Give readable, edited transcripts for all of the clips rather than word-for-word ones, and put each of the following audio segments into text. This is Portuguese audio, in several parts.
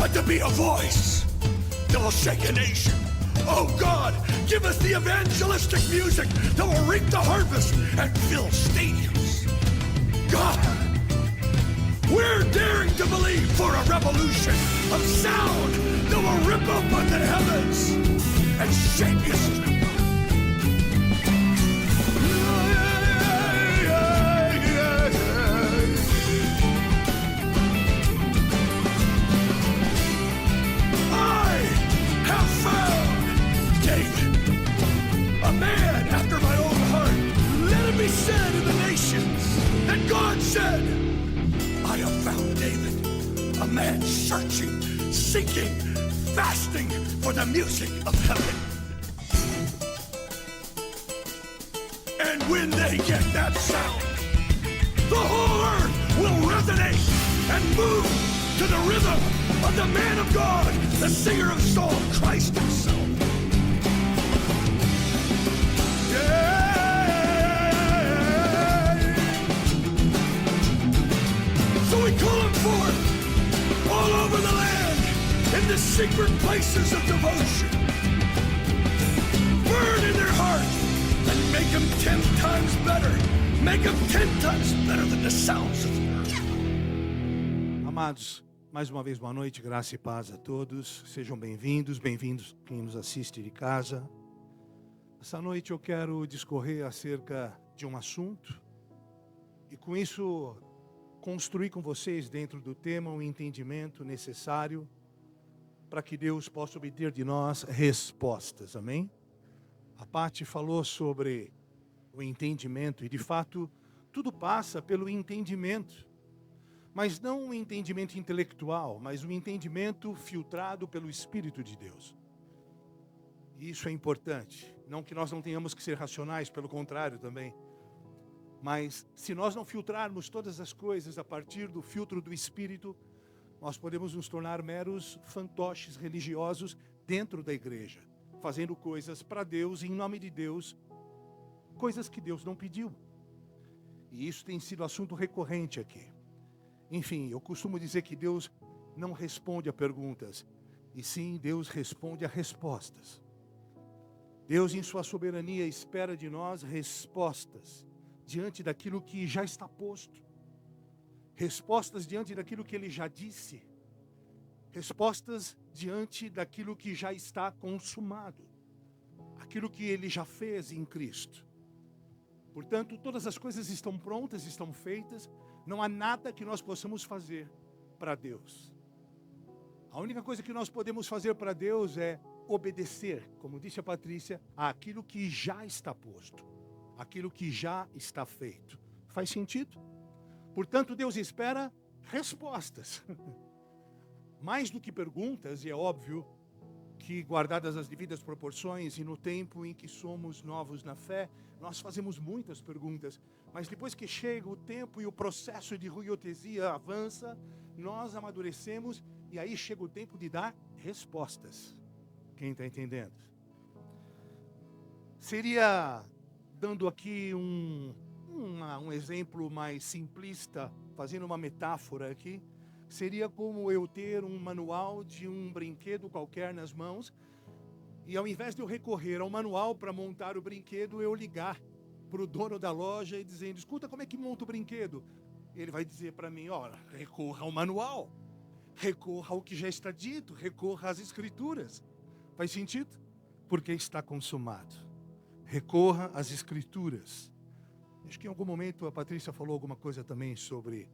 but to be a voice that will shake a nation. Oh God, give us the evangelistic music that will reap the harvest and fill stadiums. God, we're daring to believe for a revolution of sound that will rip open the heavens and shake history. Said in the nations that God said, I have found David, a man searching, seeking, fasting for the music of heaven. And when they get that sound, the whole earth will resonate and move to the rhythm of the man of God, the singer of song, Christ himself. Yeah. We call them forth all over the land in the secret places of devotion. Burn in their heart and make them 10 times better. Make them 10 times better than the sounds of the earth. Amados, mais uma vez boa noite, graça e paz a todos. Sejam bem-vindos quem nos assiste de casa. Essa noite eu quero discorrer acerca de um assunto e com isso construir com vocês dentro do tema um entendimento necessário para que Deus possa obter de nós respostas, amém? A Paty falou sobre o entendimento e de fato tudo passa pelo entendimento, mas não um entendimento intelectual, mas um entendimento filtrado pelo Espírito de Deus. E isso é importante, não que nós não tenhamos que ser racionais, pelo contrário também. Mas se nós não filtrarmos todas as coisas a partir do filtro do Espírito, nós podemos nos tornar meros fantoches religiosos dentro da igreja, fazendo coisas para Deus, em nome de Deus, coisas que Deus não pediu. E isso tem sido assunto recorrente aqui. Enfim, eu costumo dizer que Deus não responde a perguntas, e sim Deus responde a respostas. Deus, em sua soberania, espera de nós respostas diante daquilo que já está posto, respostas diante daquilo que Ele já disse, respostas diante daquilo que já está consumado, aquilo que Ele já fez em Cristo. Portanto, todas as coisas estão prontas, estão feitas, não há nada que nós possamos fazer para Deus. A única coisa que nós podemos fazer para Deus é obedecer, como disse a Patrícia, àquilo que já está posto. Aquilo que já está feito. Faz sentido? Portanto, Deus espera respostas. Mais do que perguntas, e é óbvio que guardadas as devidas proporções e no tempo em que somos novos na fé, nós fazemos muitas perguntas. Mas depois que chega o tempo e o processo de ruiotesia avança, nós amadurecemos e aí chega o tempo de dar respostas. Quem está entendendo? Seria... dando aqui um exemplo mais simplista, fazendo uma metáfora aqui, seria como eu ter um manual de um brinquedo qualquer nas mãos, e ao invés de eu recorrer ao manual para montar o brinquedo, eu ligar para o dono da loja e dizendo, escuta, como é que monta o brinquedo? Ele vai dizer para mim, olha, recorra ao manual, recorra ao que já está dito, recorra às escrituras. Faz sentido? Porque está consumado. Recorra às escrituras. Acho que em algum momento a Patrícia falou alguma coisa também sobre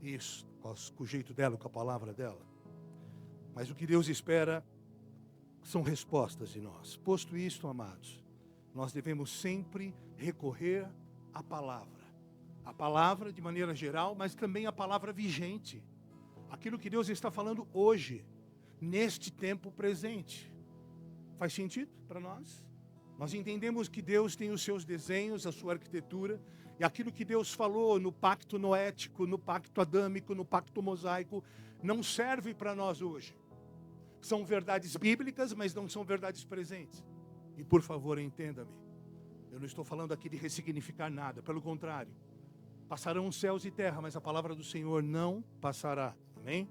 isso, com o jeito dela, com a palavra dela. Mas o que Deus espera são respostas de nós. Posto isto, amados, nós devemos sempre recorrer à palavra. A palavra de maneira geral, mas também a palavra vigente. Aquilo que Deus está falando hoje, neste tempo presente. Faz sentido para nós? Nós entendemos que Deus tem os seus desenhos, a sua arquitetura, e aquilo que Deus falou no pacto noético, no pacto adâmico, no pacto mosaico, não serve para nós hoje. São verdades bíblicas, mas não são verdades presentes. E por favor, entenda-me. Eu não estou falando aqui de ressignificar nada, pelo contrário. Passarão os céus e terra, mas a palavra do Senhor não passará. Amém?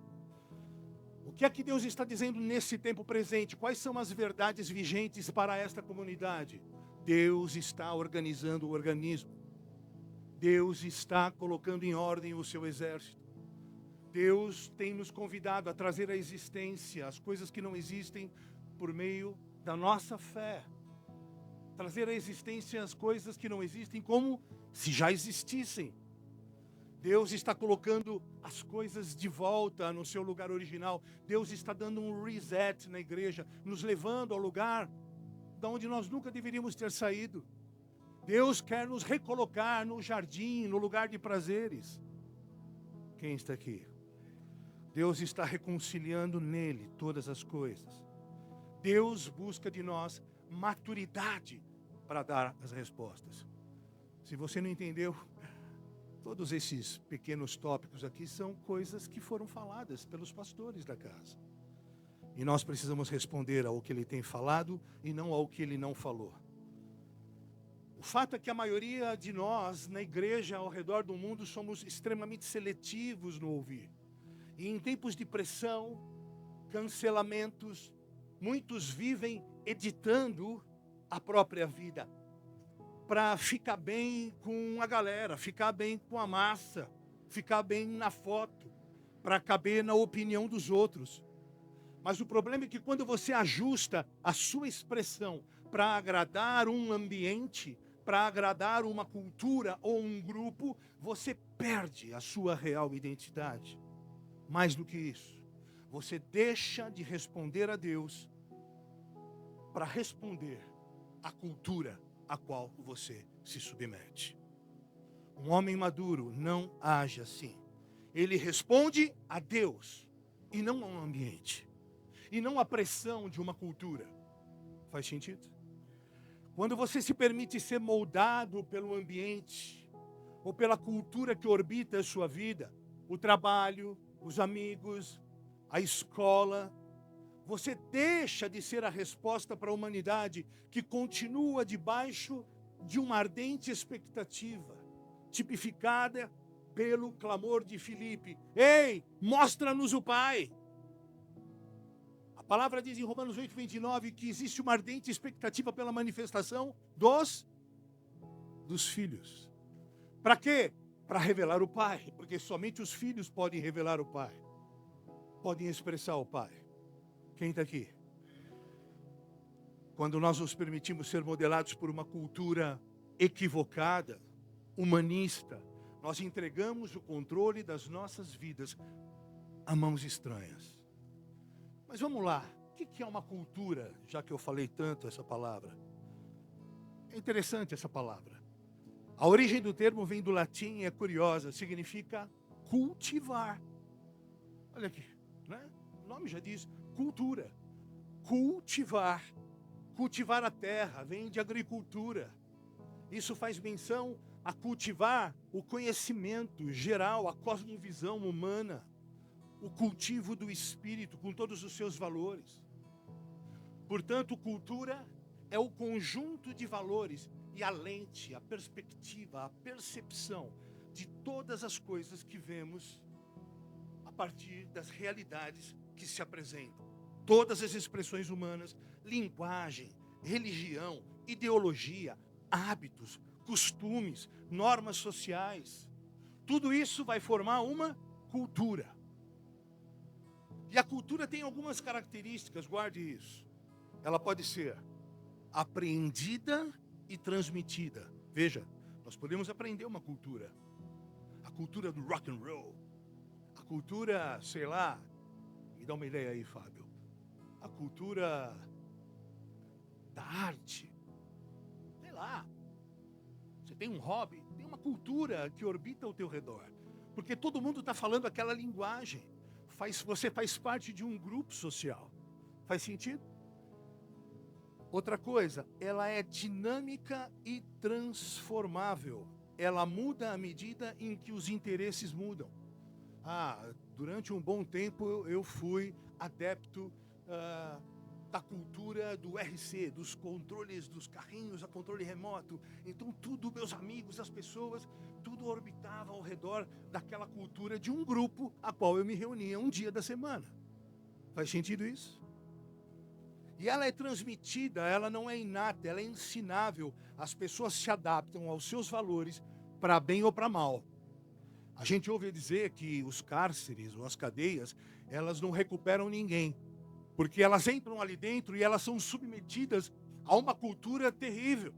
O que é que Deus está dizendo nesse tempo presente? Quais são as verdades vigentes para esta comunidade? Deus está organizando o organismo. Deus está colocando em ordem o seu exército. Deus tem nos convidado a trazer à existência as coisas que não existem por meio da nossa fé. Trazer à existência as coisas que não existem como se já existissem. Deus está colocando as coisas de volta no seu lugar original. Deus está dando um reset na igreja, nos levando ao lugar da onde nós nunca deveríamos ter saído. Deus quer nos recolocar no jardim, no lugar de prazeres. Quem está aqui? Deus está reconciliando nele todas as coisas. Deus busca de nós maturidade para dar as respostas. Se você não entendeu, todos esses pequenos tópicos aqui são coisas que foram faladas pelos pastores da casa. E nós precisamos responder ao que ele tem falado e não ao que ele não falou. O fato é que a maioria de nós, na igreja ao redor do mundo, somos extremamente seletivos no ouvir. E em tempos de pressão, cancelamentos, muitos vivem editando a própria vida para ficar bem com a galera, ficar bem com a massa, ficar bem na foto, para caber na opinião dos outros. Mas o problema é que quando você ajusta a sua expressão para agradar um ambiente, para agradar uma cultura ou um grupo, você perde a sua real identidade. Mais do que isso, você deixa de responder a Deus para responder à cultura a qual você se submete. Um homem maduro não age assim. Ele responde a Deus e não ao ambiente. E não à pressão de uma cultura. Faz sentido? Quando você se permite ser moldado pelo ambiente ou pela cultura que orbita a sua vida, o trabalho, os amigos, a escola, você deixa de ser a resposta para a humanidade que continua debaixo de uma ardente expectativa, tipificada pelo clamor de Filipe. Ei, mostra-nos o Pai. A palavra diz em Romanos 8:29 que existe uma ardente expectativa pela manifestação dos filhos. Para quê? Para revelar o Pai, porque somente os filhos podem revelar o Pai, podem expressar o Pai. Quem está aqui? Quando nós nos permitimos ser modelados por uma cultura equivocada, humanista, nós entregamos o controle das nossas vidas a mãos estranhas. Mas vamos lá, o que é uma cultura, já que eu falei tanto essa palavra? É interessante essa palavra. A origem do termo vem do latim, é curiosa, significa cultivar. Olha aqui, né? O nome já diz cultura. Cultivar. Cultivar a terra, vem de agricultura. Isso faz menção a cultivar o conhecimento geral, a cosmovisão humana, o cultivo do espírito com todos os seus valores. Portanto, cultura é o conjunto de valores e a lente, a perspectiva, a percepção de todas as coisas que vemos a partir das realidades que se apresentam. Todas as expressões humanas, linguagem, religião, ideologia, hábitos, costumes, normas sociais. Tudo isso vai formar uma cultura. E a cultura tem algumas características, guarde isso. Ela pode ser apreendida e transmitida. Veja, nós podemos aprender uma cultura. A cultura do rock and roll. A cultura, sei lá, me dá uma ideia aí, Fábio. A cultura da arte. Sei lá. Você tem um hobby, tem uma cultura que orbita ao teu redor. Porque todo mundo está falando aquela linguagem. Você faz parte de um grupo social. Faz sentido? Outra coisa, ela é dinâmica e transformável. Ela muda à medida em que os interesses mudam. Durante um bom tempo eu fui adepto da cultura do RC, dos controles dos carrinhos a controle remoto. Então tudo, meus amigos, as pessoas, tudo orbitava ao redor daquela cultura de um grupo a qual eu me reunia um dia da semana. Faz sentido isso? E ela é transmitida, ela não é inata, ela é ensinável. As pessoas se adaptam aos seus valores para bem ou para mal. A gente ouve dizer que os cárceres ou as cadeias, elas não recuperam ninguém, porque elas entram ali dentro e elas são submetidas a uma cultura terrível,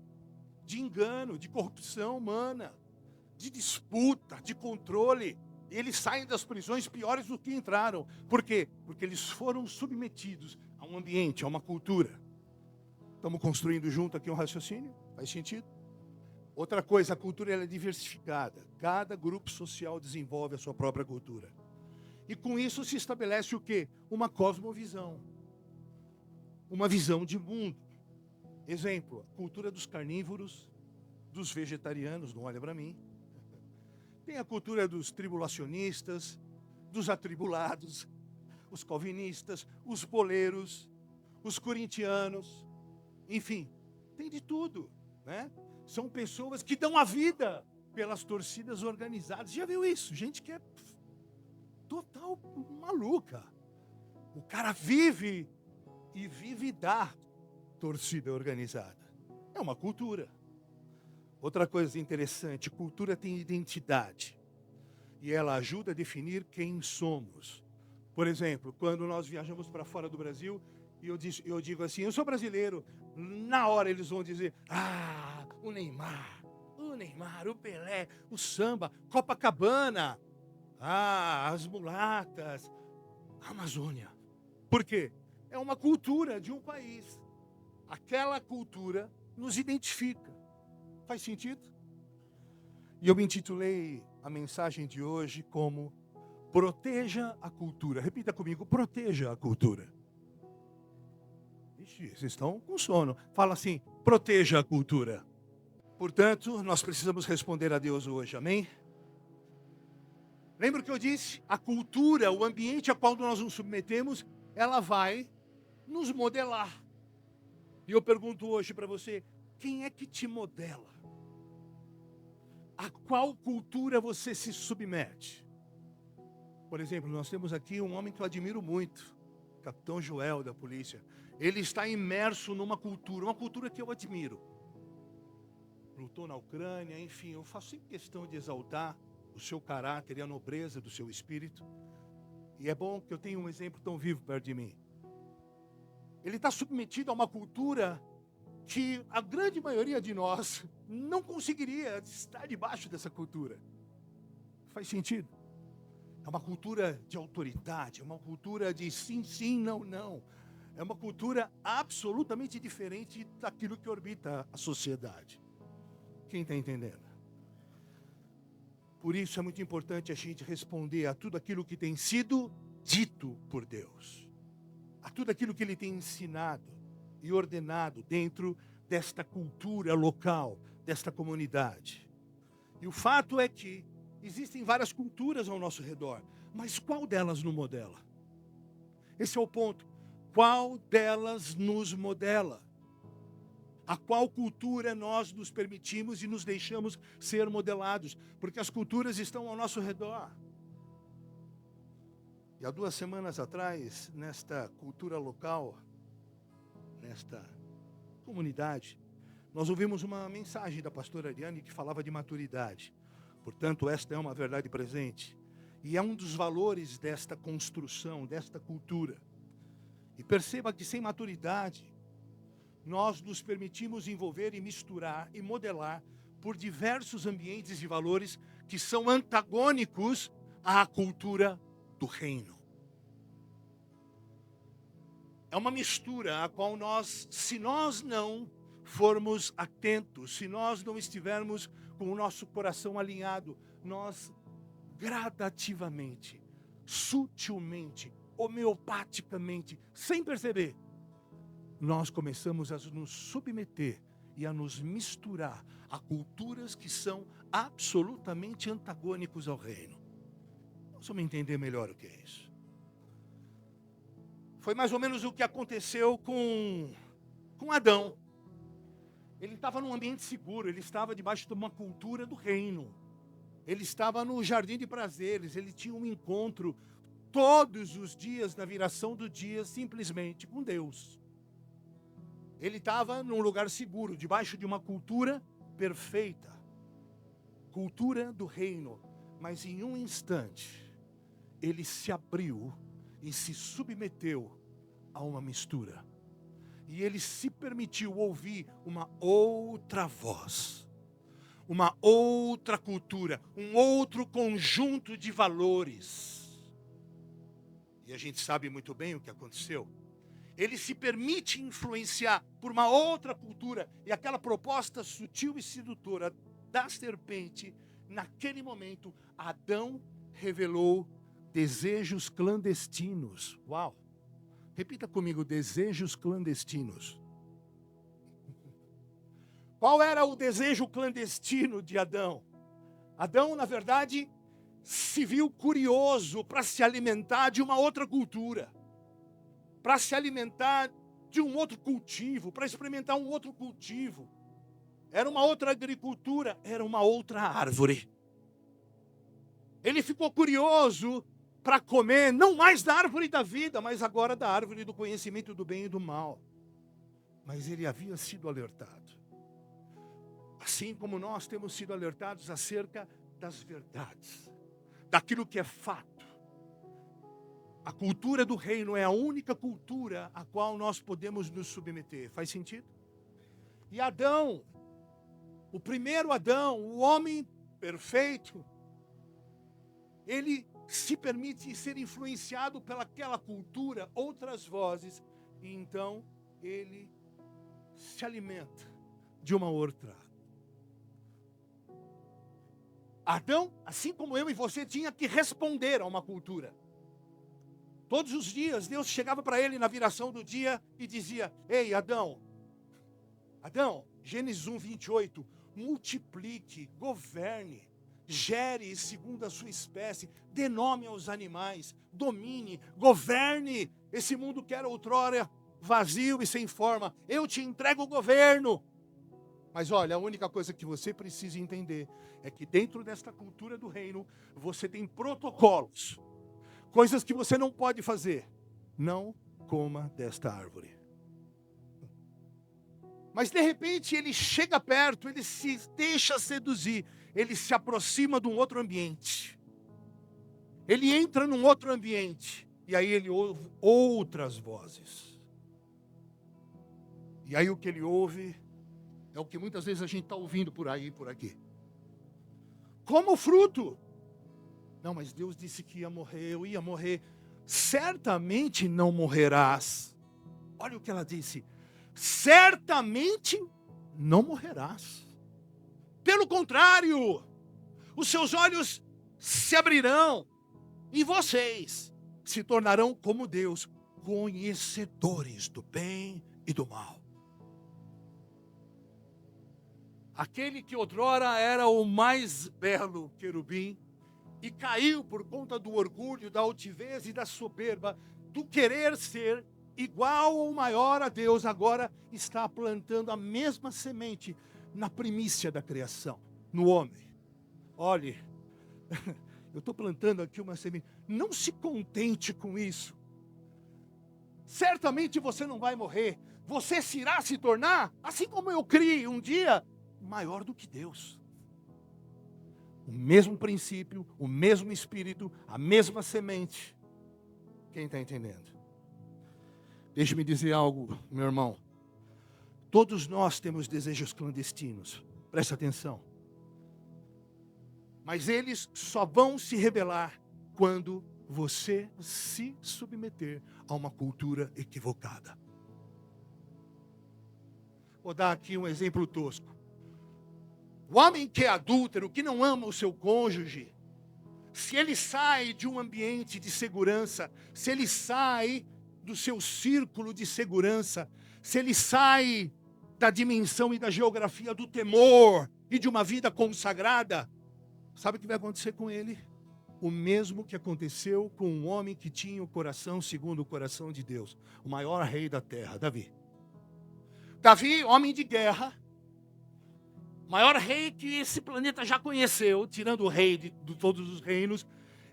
de engano, de corrupção humana, de disputa, de controle. E eles saem das prisões piores do que entraram. Por quê? Porque eles foram submetidos a um ambiente, a uma cultura. Estamos construindo junto aqui um raciocínio? Faz sentido? Outra coisa, a cultura ela é diversificada. Cada grupo social desenvolve a sua própria cultura. E com isso se estabelece o quê? Uma cosmovisão. Uma visão de mundo. Exemplo, a cultura dos carnívoros, dos vegetarianos, não olha para mim. Tem a cultura dos tribulacionistas, dos atribulados, os calvinistas, os boleiros, os corintianos, enfim, tem de tudo, né? São pessoas que dão a vida pelas torcidas organizadas. Já viu isso? Gente que é total maluca. O cara vive da torcida organizada. É uma cultura. Outra coisa interessante, cultura tem identidade. E ela ajuda a definir quem somos. Por exemplo, quando nós viajamos para fora do Brasil, e eu digo assim, eu sou brasileiro, na hora eles vão dizer, o Neymar, o Pelé, o samba, Copacabana, as mulatas, a Amazônia. Por quê? É uma cultura de um país. Aquela cultura nos identifica. Faz sentido? E eu me intitulei a mensagem de hoje como Proteja a Cultura. Repita comigo, proteja a cultura. Ixi, vocês estão com sono. Fala assim, proteja a cultura. Portanto, nós precisamos responder a Deus hoje, amém? Lembra o que eu disse? A cultura, o ambiente a qual nós nos submetemos, ela vai nos modelar. E eu pergunto hoje para você, quem é que te modela? A qual cultura você se submete? Por exemplo, nós temos aqui um homem que eu admiro muito, Capitão Joel da polícia. Ele está imerso numa cultura, uma cultura que eu admiro. Lutou na Ucrânia, enfim, eu faço sempre questão de exaltar o seu caráter e a nobreza do seu espírito. E é bom que eu tenha um exemplo tão vivo perto de mim. Ele está submetido a uma cultura que a grande maioria de nós não conseguiria estar debaixo dessa cultura. Faz sentido? É uma cultura de autoridade, é uma cultura de sim, sim, não, não. É uma cultura absolutamente diferente daquilo que orbita a sociedade. Quem está entendendo? Por isso é muito importante a gente responder a tudo aquilo que tem sido dito por Deus. A tudo aquilo que Ele tem ensinado e ordenado dentro desta cultura local, desta comunidade. E o fato é que existem várias culturas ao nosso redor, mas qual delas nos modela? Esse é o ponto. Qual delas nos modela? A qual cultura nós nos permitimos e nos deixamos ser modelados? Porque as culturas estão ao nosso redor. E há 2 semanas atrás, nesta cultura local, nesta comunidade, nós ouvimos uma mensagem da pastora Ariane que falava de maturidade. Portanto, esta é uma verdade presente. E é um dos valores desta construção, desta cultura. E perceba que sem maturidade, nós nos permitimos envolver e misturar e modelar por diversos ambientes e valores que são antagônicos à cultura do reino. É uma mistura a qual nós, se nós não formos atentos, se nós não estivermos com o nosso coração alinhado, nós gradativamente, sutilmente, homeopaticamente, sem perceber, nós começamos a nos submeter e a nos misturar a culturas que são absolutamente antagônicos ao reino. Nós vamos entender melhor o que é isso. Foi mais ou menos o que aconteceu com Adão. Ele estava num ambiente seguro, ele estava debaixo de uma cultura do reino. Ele estava no jardim de prazeres, ele tinha um encontro todos os dias, na viração do dia, simplesmente com Deus. Ele estava num lugar seguro, debaixo de uma cultura perfeita. Cultura do reino. Mas em um instante, ele se abriu e se submeteu a uma mistura. E ele se permitiu ouvir uma outra voz, uma outra cultura, um outro conjunto de valores. E a gente sabe muito bem o que aconteceu. Ele se permite influenciar por uma outra cultura. E aquela proposta sutil e sedutora da serpente, naquele momento, Adão revelou desejos clandestinos. Uau! Repita comigo, desejos clandestinos. Qual era o desejo clandestino de Adão? Adão, na verdade, se viu curioso para se alimentar de uma outra cultura, para se alimentar de um outro cultivo, para experimentar um outro cultivo. Era uma outra agricultura, era uma outra árvore. Ele ficou curioso para comer, não mais da árvore da vida, mas agora da árvore do conhecimento do bem e do mal. Mas ele havia sido alertado. Assim como nós temos sido alertados acerca das verdades, daquilo que é fato. A cultura do reino é a única cultura a qual nós podemos nos submeter. Faz sentido? E Adão, o primeiro Adão, o homem perfeito, ele se permite ser influenciado pelaquela cultura, outras vozes, e então ele se alimenta de uma outra. Adão, assim como eu e você, tinha que responder a uma cultura. Todos os dias, Deus chegava para ele na viração do dia e dizia: ei, Adão, Gênesis 1, 28, multiplique, governe, gere segundo a sua espécie, dê nome aos animais, domine, governe esse mundo que era outrora vazio e sem forma. Eu te entrego o governo. Mas olha, a única coisa que você precisa entender é que dentro desta cultura do reino, você tem protocolos, coisas que você não pode fazer. Não coma desta árvore. Mas de repente ele chega perto, ele se deixa seduzir, ele se aproxima de um outro ambiente. Ele entra num outro ambiente, e aí ele ouve outras vozes. E aí o que ele ouve é o que muitas vezes a gente está ouvindo por aí e por aqui. Como fruto. Não, mas Deus disse que ia morrer, eu ia morrer. Certamente não morrerás. Olha o que ela disse. Certamente não morrerás. Pelo contrário, os seus olhos se abrirão e vocês se tornarão como Deus, conhecedores do bem e do mal. Aquele que outrora era o mais belo querubim e caiu por conta do orgulho, da altivez e da soberba, do querer ser igual ou maior a Deus, agora está plantando a mesma semente na primícia da criação, no homem. Olhe, eu estou plantando aqui uma semente. Não se contente com isso. Certamente você não vai morrer. Você se irá se tornar, assim como eu criei um dia, maior do que Deus. O mesmo princípio, o mesmo espírito, a mesma semente. Quem está entendendo? Deixe-me dizer algo, meu irmão. Todos nós temos desejos clandestinos. Presta atenção. Mas eles só vão se revelar quando você se submeter a uma cultura equivocada. Vou dar aqui um exemplo tosco. O homem que é adúltero, que não ama o seu cônjuge, se ele sai de um ambiente de segurança, se ele sai do seu círculo de segurança, se ele sai da dimensão e da geografia do temor e de uma vida consagrada, sabe o que vai acontecer com ele? O mesmo que aconteceu com um homem que tinha o coração segundo o coração de Deus, o maior rei da terra, Davi. Davi, homem de guerra, maior rei que esse planeta já conheceu, tirando o rei de todos os reinos,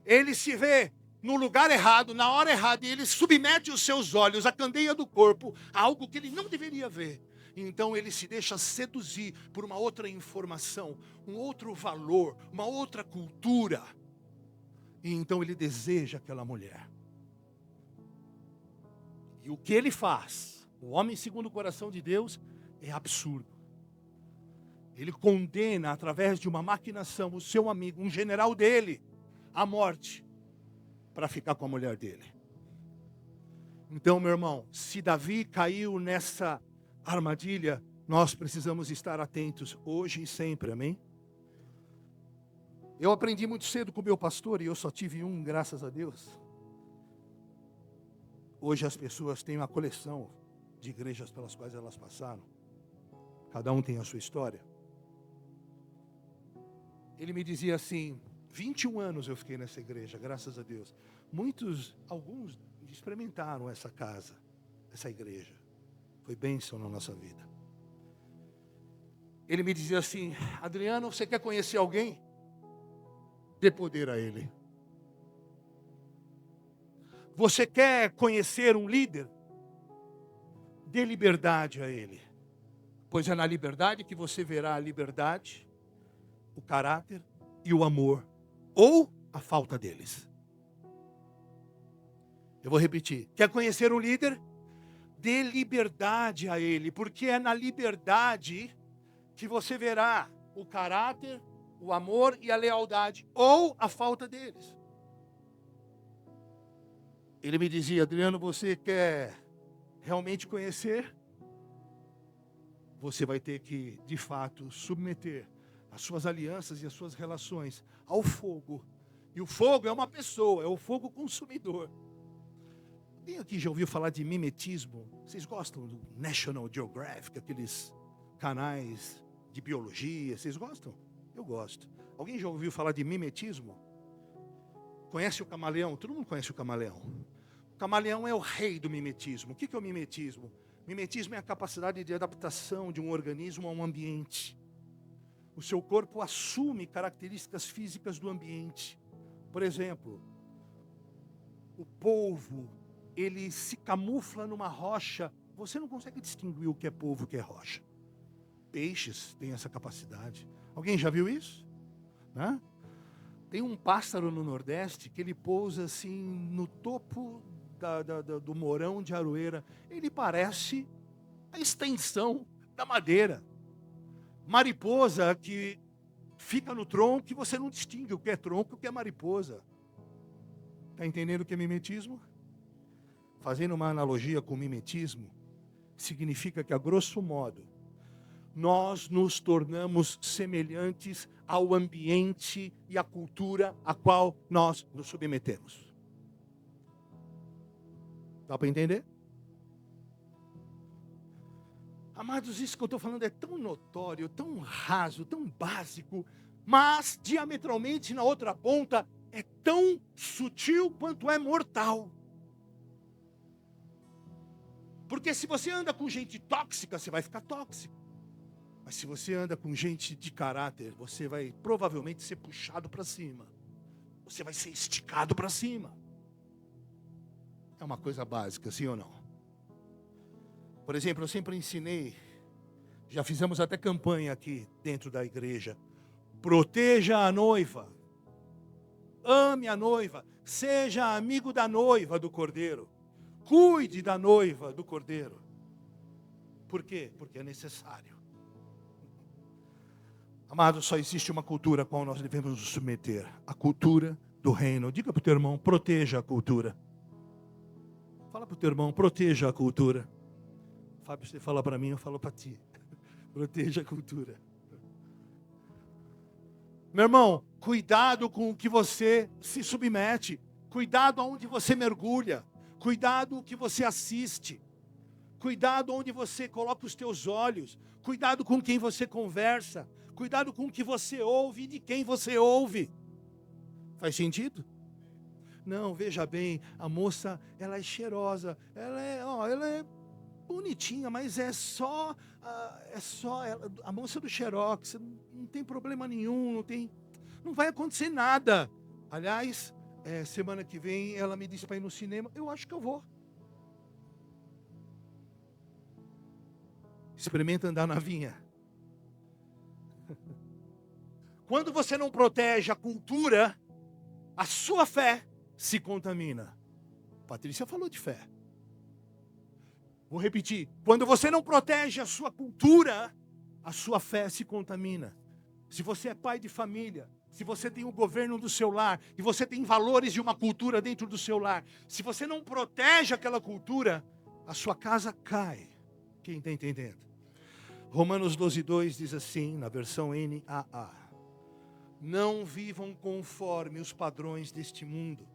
ele se vê no lugar errado, na hora errada, e ele submete os seus olhos, a candeia do corpo, a algo que ele não deveria ver. Então ele se deixa seduzir por uma outra informação, um outro valor, uma outra cultura. E então ele deseja aquela mulher. E o que ele faz, o homem segundo o coração de Deus, é absurdo. Ele condena através de uma maquinação o seu amigo, um general dele, à morte, para ficar com a mulher dele. Então, meu irmão, se Davi caiu nessa armadilha, nós precisamos estar atentos hoje e sempre, amém? Eu aprendi muito cedo com o meu pastor, e eu só tive um, graças a Deus. Hoje as pessoas têm uma coleção de igrejas pelas quais elas passaram. Cada um tem a sua história. Ele me dizia assim, 21 anos eu fiquei nessa igreja, graças a Deus. Alguns experimentaram essa casa, essa igreja. Foi bênção na nossa vida. Ele me dizia assim, Adriano, você quer conhecer alguém? Dê poder a ele. Você quer conhecer um líder? Dê liberdade a ele. Pois é na liberdade que você verá a liberdade, o caráter e o amor, ou a falta deles. Eu vou repetir. Quer conhecer um líder? Dê liberdade a ele, porque é na liberdade que você verá o caráter, o amor e a lealdade, ou a falta deles. Ele me dizia, Adriano, você quer realmente conhecer? Você vai ter que, de fato, submeter as suas alianças e as suas relações ao fogo. E o fogo é uma pessoa, é o fogo consumidor. Quem aqui já ouviu falar de mimetismo? Vocês gostam do National Geographic, aqueles canais de biologia? Vocês gostam? Eu gosto. Alguém já ouviu falar de mimetismo? Conhece o camaleão? Todo mundo conhece o camaleão. O camaleão é o rei do mimetismo. O que é o mimetismo? Mimetismo é a capacidade de adaptação de um organismo a um ambiente. O seu corpo assume características físicas do ambiente. Por exemplo, o polvo, ele se camufla numa rocha. Você não consegue distinguir o que é polvo e o que é rocha. Peixes têm essa capacidade. Alguém já viu isso? Né? Tem um pássaro no Nordeste que ele pousa assim no topo do morão de aroeira. Ele parece a extensão da madeira. Mariposa que fica no tronco e você não distingue o que é tronco e o que é mariposa. Está entendendo o que é mimetismo? Fazendo uma analogia com mimetismo, significa que, a grosso modo, nós nos tornamos semelhantes ao ambiente e à cultura a qual nós nos submetemos. Dá para entender? Amados, isso que eu estou falando é tão notório, tão raso, tão básico, mas diametralmente na outra ponta é tão sutil quanto é mortal. Porque se você anda com gente tóxica, você vai ficar tóxico. Mas se você anda com gente de caráter, você vai provavelmente ser puxado para cima. Você vai ser esticado para cima. É uma coisa básica, sim ou não? Por exemplo, eu sempre ensinei, já fizemos até campanha aqui dentro da igreja. Proteja a noiva. Ame a noiva. Seja amigo da noiva do cordeiro. Cuide da noiva do cordeiro. Por quê? Porque é necessário. Amados, só existe uma cultura a qual nós devemos nos submeter. A cultura do reino. Diga para o teu irmão, proteja a cultura. Fala para o teu irmão, proteja a cultura. Fábio, você fala para mim, eu falo para ti. Proteja a cultura. Meu irmão, cuidado com o que você se submete. Cuidado aonde você mergulha. Cuidado o que você assiste. Cuidado onde você coloca os teus olhos. Cuidado com quem você conversa. Cuidado com o que você ouve e de quem você ouve. Faz sentido? Não, veja bem, a moça, ela é cheirosa, ela é bonitinha, mas é só a moça do Xerox, não tem problema nenhum, não vai acontecer nada. Aliás, semana que vem ela me disse para ir no cinema. Eu acho que eu vou. Experimenta andar na vinha. Quando você não protege a cultura, a sua fé se contamina. Patrícia falou de fé. Vou repetir. Quando você não protege a sua cultura, a sua fé se contamina. Se você é pai de família, se você tem o governo do seu lar, e você tem valores de uma cultura dentro do seu lar, se você não protege aquela cultura, a sua casa cai. Quem está entendendo? Romanos 12:2 diz assim, na versão NAA: não vivam conforme os padrões deste mundo,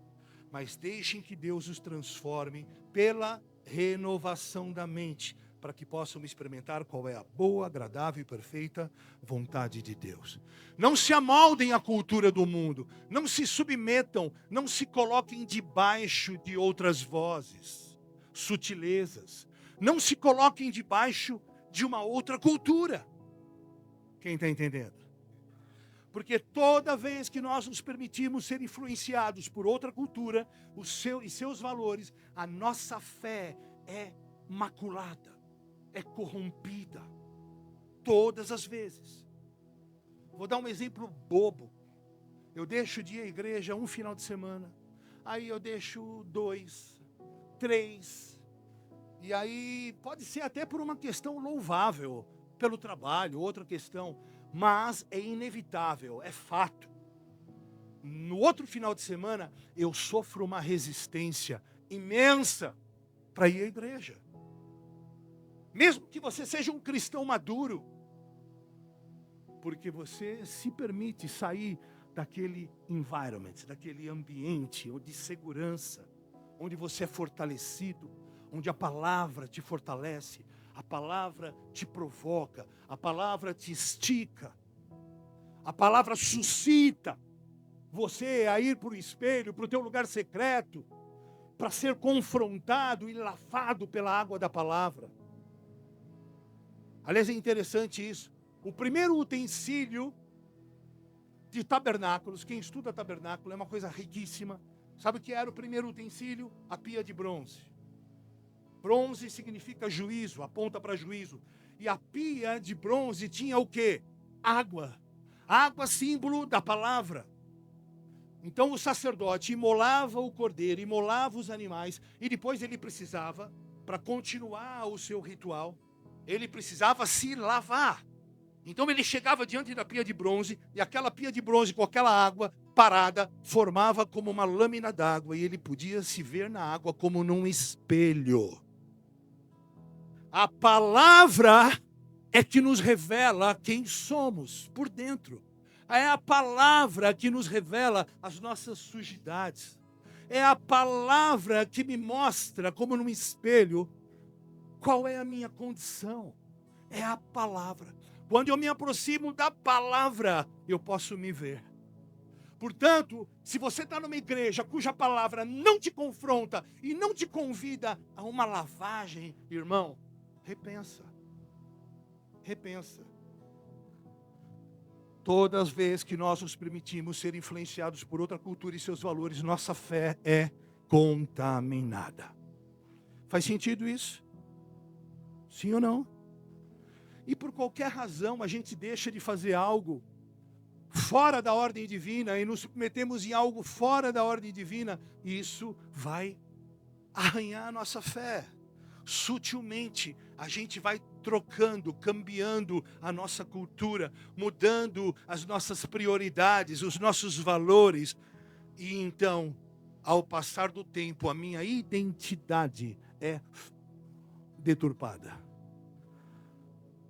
mas deixem que Deus os transforme pela renovação da mente, para que possam experimentar qual é a boa, agradável e perfeita vontade de Deus. Não se amoldem à cultura do mundo, não se submetam, não se coloquem debaixo de outras vozes, sutilezas, não se coloquem debaixo de uma outra cultura. Quem está entendendo? Porque toda vez que nós nos permitimos ser influenciados por outra cultura, e seus valores, a nossa fé é maculada, é corrompida. Todas as vezes. Vou dar um exemplo bobo. Eu deixo de ir à igreja um final de semana, aí eu deixo 2, 3, e aí pode ser até por uma questão louvável, pelo trabalho, outra questão, mas é inevitável, é fato. No outro final de semana, eu sofro uma resistência imensa para ir à igreja. Mesmo que você seja um cristão maduro, porque você se permite sair daquele environment, daquele ambiente de segurança, onde você é fortalecido, onde a palavra te fortalece, a palavra te provoca, a palavra te estica, a palavra suscita você a ir para o espelho, para o teu lugar secreto, para ser confrontado e lavado pela água da palavra. Aliás, é interessante isso. O primeiro utensílio de tabernáculos, quem estuda tabernáculo é uma coisa riquíssima. Sabe o que era o primeiro utensílio? A pia de bronze. Bronze significa juízo, aponta para juízo. E a pia de bronze tinha o quê? Água. Água, símbolo da palavra. Então o sacerdote imolava o cordeiro, imolava os animais, e depois ele precisava, para continuar o seu ritual, ele precisava se lavar. Então ele chegava diante da pia de bronze, e aquela pia de bronze com aquela água parada formava como uma lâmina d'água, e ele podia se ver na água como num espelho. A palavra é que nos revela quem somos por dentro. É a palavra que nos revela as nossas sujidades. É a palavra que me mostra, como num espelho, qual é a minha condição. É a palavra. Quando eu me aproximo da palavra, eu posso me ver. Portanto, se você está numa igreja cuja palavra não te confronta e não te convida a uma lavagem, irmão, repensa. Repensa. Todas as vezes que nós nos permitimos ser influenciados por outra cultura e seus valores, nossa fé é contaminada. Faz sentido isso? Sim ou não? E por qualquer razão a gente deixa de fazer algo fora da ordem divina e nos submetemos em algo fora da ordem divina, e isso vai arranhar a nossa fé. Sutilmente a gente vai trocando, cambiando a nossa cultura, mudando as nossas prioridades, os nossos valores. E então, ao passar do tempo, a minha identidade é deturpada.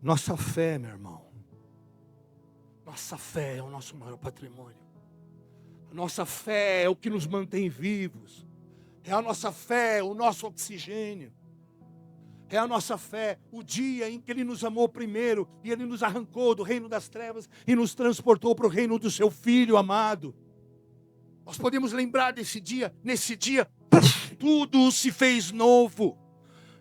Nossa fé, meu irmão, nossa fé é o nosso maior patrimônio. A nossa fé é o que nos mantém vivos. É a nossa fé, o nosso oxigênio. É a nossa fé, o dia em que Ele nos amou primeiro e Ele nos arrancou do reino das trevas e nos transportou para o reino do Seu Filho amado. Nós podemos lembrar desse dia, nesse dia, tudo se fez novo.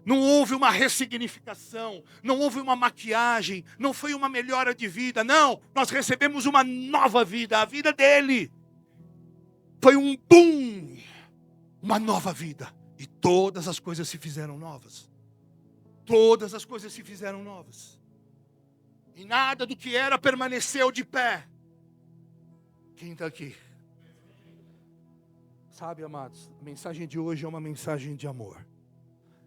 Não houve uma ressignificação, não houve uma maquiagem, não foi uma melhora de vida, não. Nós recebemos uma nova vida, a vida dEle. Foi um boom, uma nova vida. E todas as coisas se fizeram novas. Todas as coisas se fizeram novas. E nada do que era permaneceu de pé. Quem está aqui? Sabe, amados, a mensagem de hoje é uma mensagem de amor.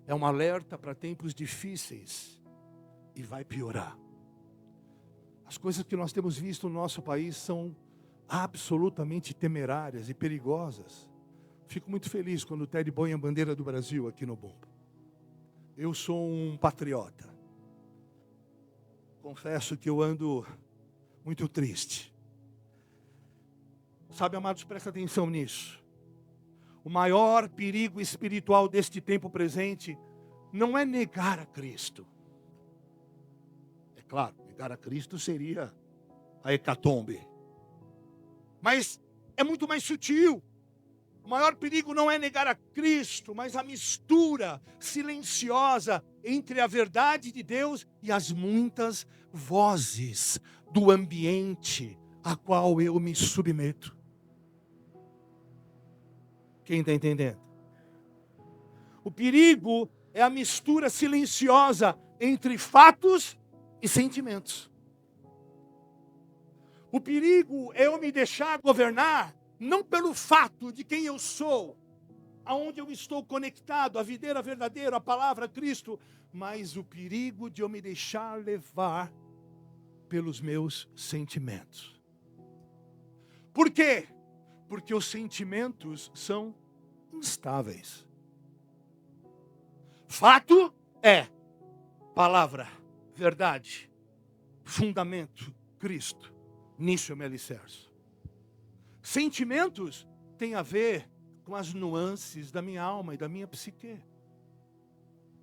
É um alerta para tempos difíceis. E vai piorar. As coisas que nós temos visto no nosso país são absolutamente temerárias e perigosas. Fico muito feliz quando o Ted põe a bandeira do Brasil aqui no bombo. Eu sou um patriota. Confesso que eu ando muito triste. Sabe, amados, presta atenção nisso. O maior perigo espiritual deste tempo presente não é negar a Cristo. É claro, negar a Cristo seria a hecatombe. Mas é muito mais sutil. O maior perigo não é negar a Cristo, mas a mistura silenciosa entre a verdade de Deus e as muitas vozes do ambiente a qual eu me submeto. Quem está entendendo? O perigo é a mistura silenciosa entre fatos e sentimentos. O perigo é eu me deixar governar não pelo fato de quem eu sou, aonde eu estou conectado, a videira verdadeira, a palavra Cristo, mas o perigo de eu me deixar levar pelos meus sentimentos. Por quê? Porque os sentimentos são instáveis. Fato é palavra, verdade, fundamento, Cristo. Nisso eu me alicerço. Sentimentos têm a ver com as nuances da minha alma e da minha psique.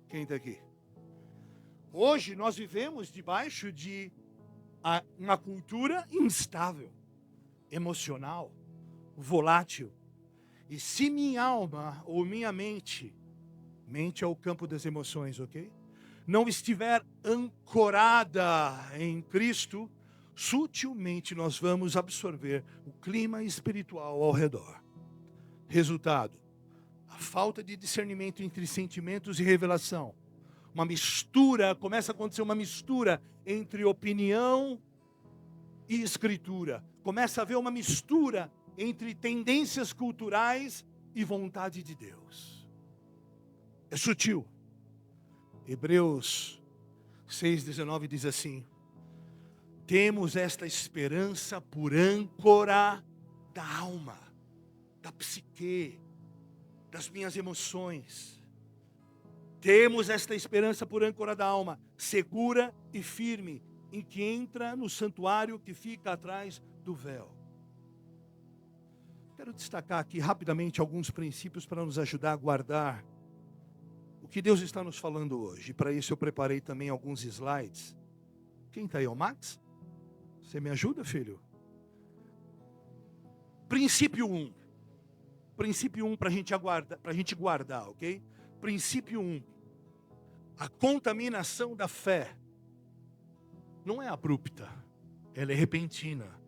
Quem está aqui? Hoje nós vivemos debaixo de uma cultura instável, emocional, volátil. E se minha alma ou minha mente é o campo das emoções, ok? Não estiver ancorada em Cristo, sutilmente nós vamos absorver o clima espiritual ao redor. Resultado, a falta de discernimento entre sentimentos e revelação. Uma mistura, começa a acontecer uma mistura entre opinião e escritura. Começa a haver uma mistura entre tendências culturais e vontade de Deus. É sutil. Hebreus 6,19 diz assim: temos esta esperança por âncora da alma, da psique, das minhas emoções. Temos esta esperança por âncora da alma, segura e firme, em que entra no santuário que fica atrás do véu. Quero destacar aqui rapidamente alguns princípios para nos ajudar a guardar o que Deus está nos falando hoje. Para isso eu preparei também alguns slides. Quem está aí? O Max? Você me ajuda, filho? Princípio 1. Princípio 1 para a gente guardar, ok? Princípio 1. A contaminação da fé não é abrupta, ela é repentina.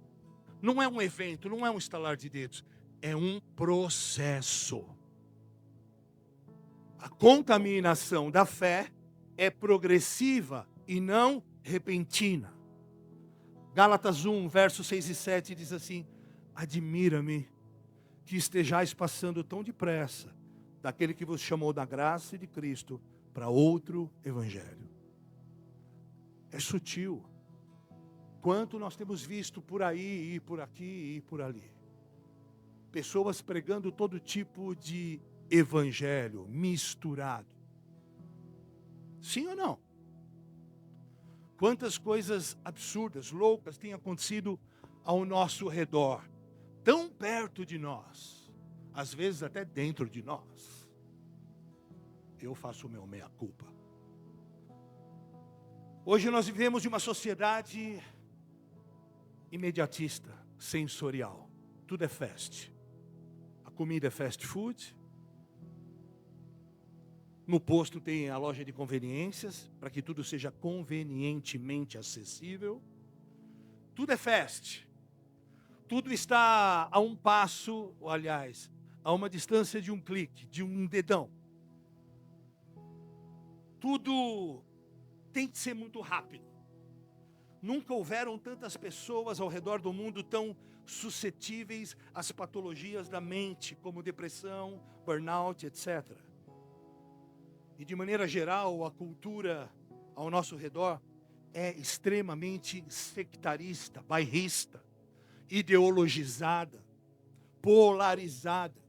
Não é um evento, não é um estalar de dedos, é um processo. A contaminação da fé é progressiva e não repentina. Gálatas 1, versos 6 e 7 diz assim: admira-me que estejais passando tão depressa daquele que vos chamou da graça de Cristo para outro evangelho. É sutil. Quanto nós temos visto por aí, e por aqui, e por ali. Pessoas pregando todo tipo de evangelho misturado. Sim ou não? Quantas coisas absurdas, loucas têm acontecido ao nosso redor, tão perto de nós, às vezes até dentro de nós. Eu faço o meu meia-culpa. Hoje nós vivemos de uma sociedade imediatista, sensorial. Tudo é fast. A comida é fast food. No posto tem a loja de conveniências, para que tudo seja convenientemente acessível. Tudo é fast. Tudo está a um passo, ou, aliás, a uma distância de um clique, de um dedão. Tudo tem que ser muito rápido. Nunca houveram tantas pessoas ao redor do mundo tão suscetíveis às patologias da mente, como depressão, burnout, etc. E de maneira geral, a cultura ao nosso redor é extremamente sectarista, bairrista, ideologizada, polarizada.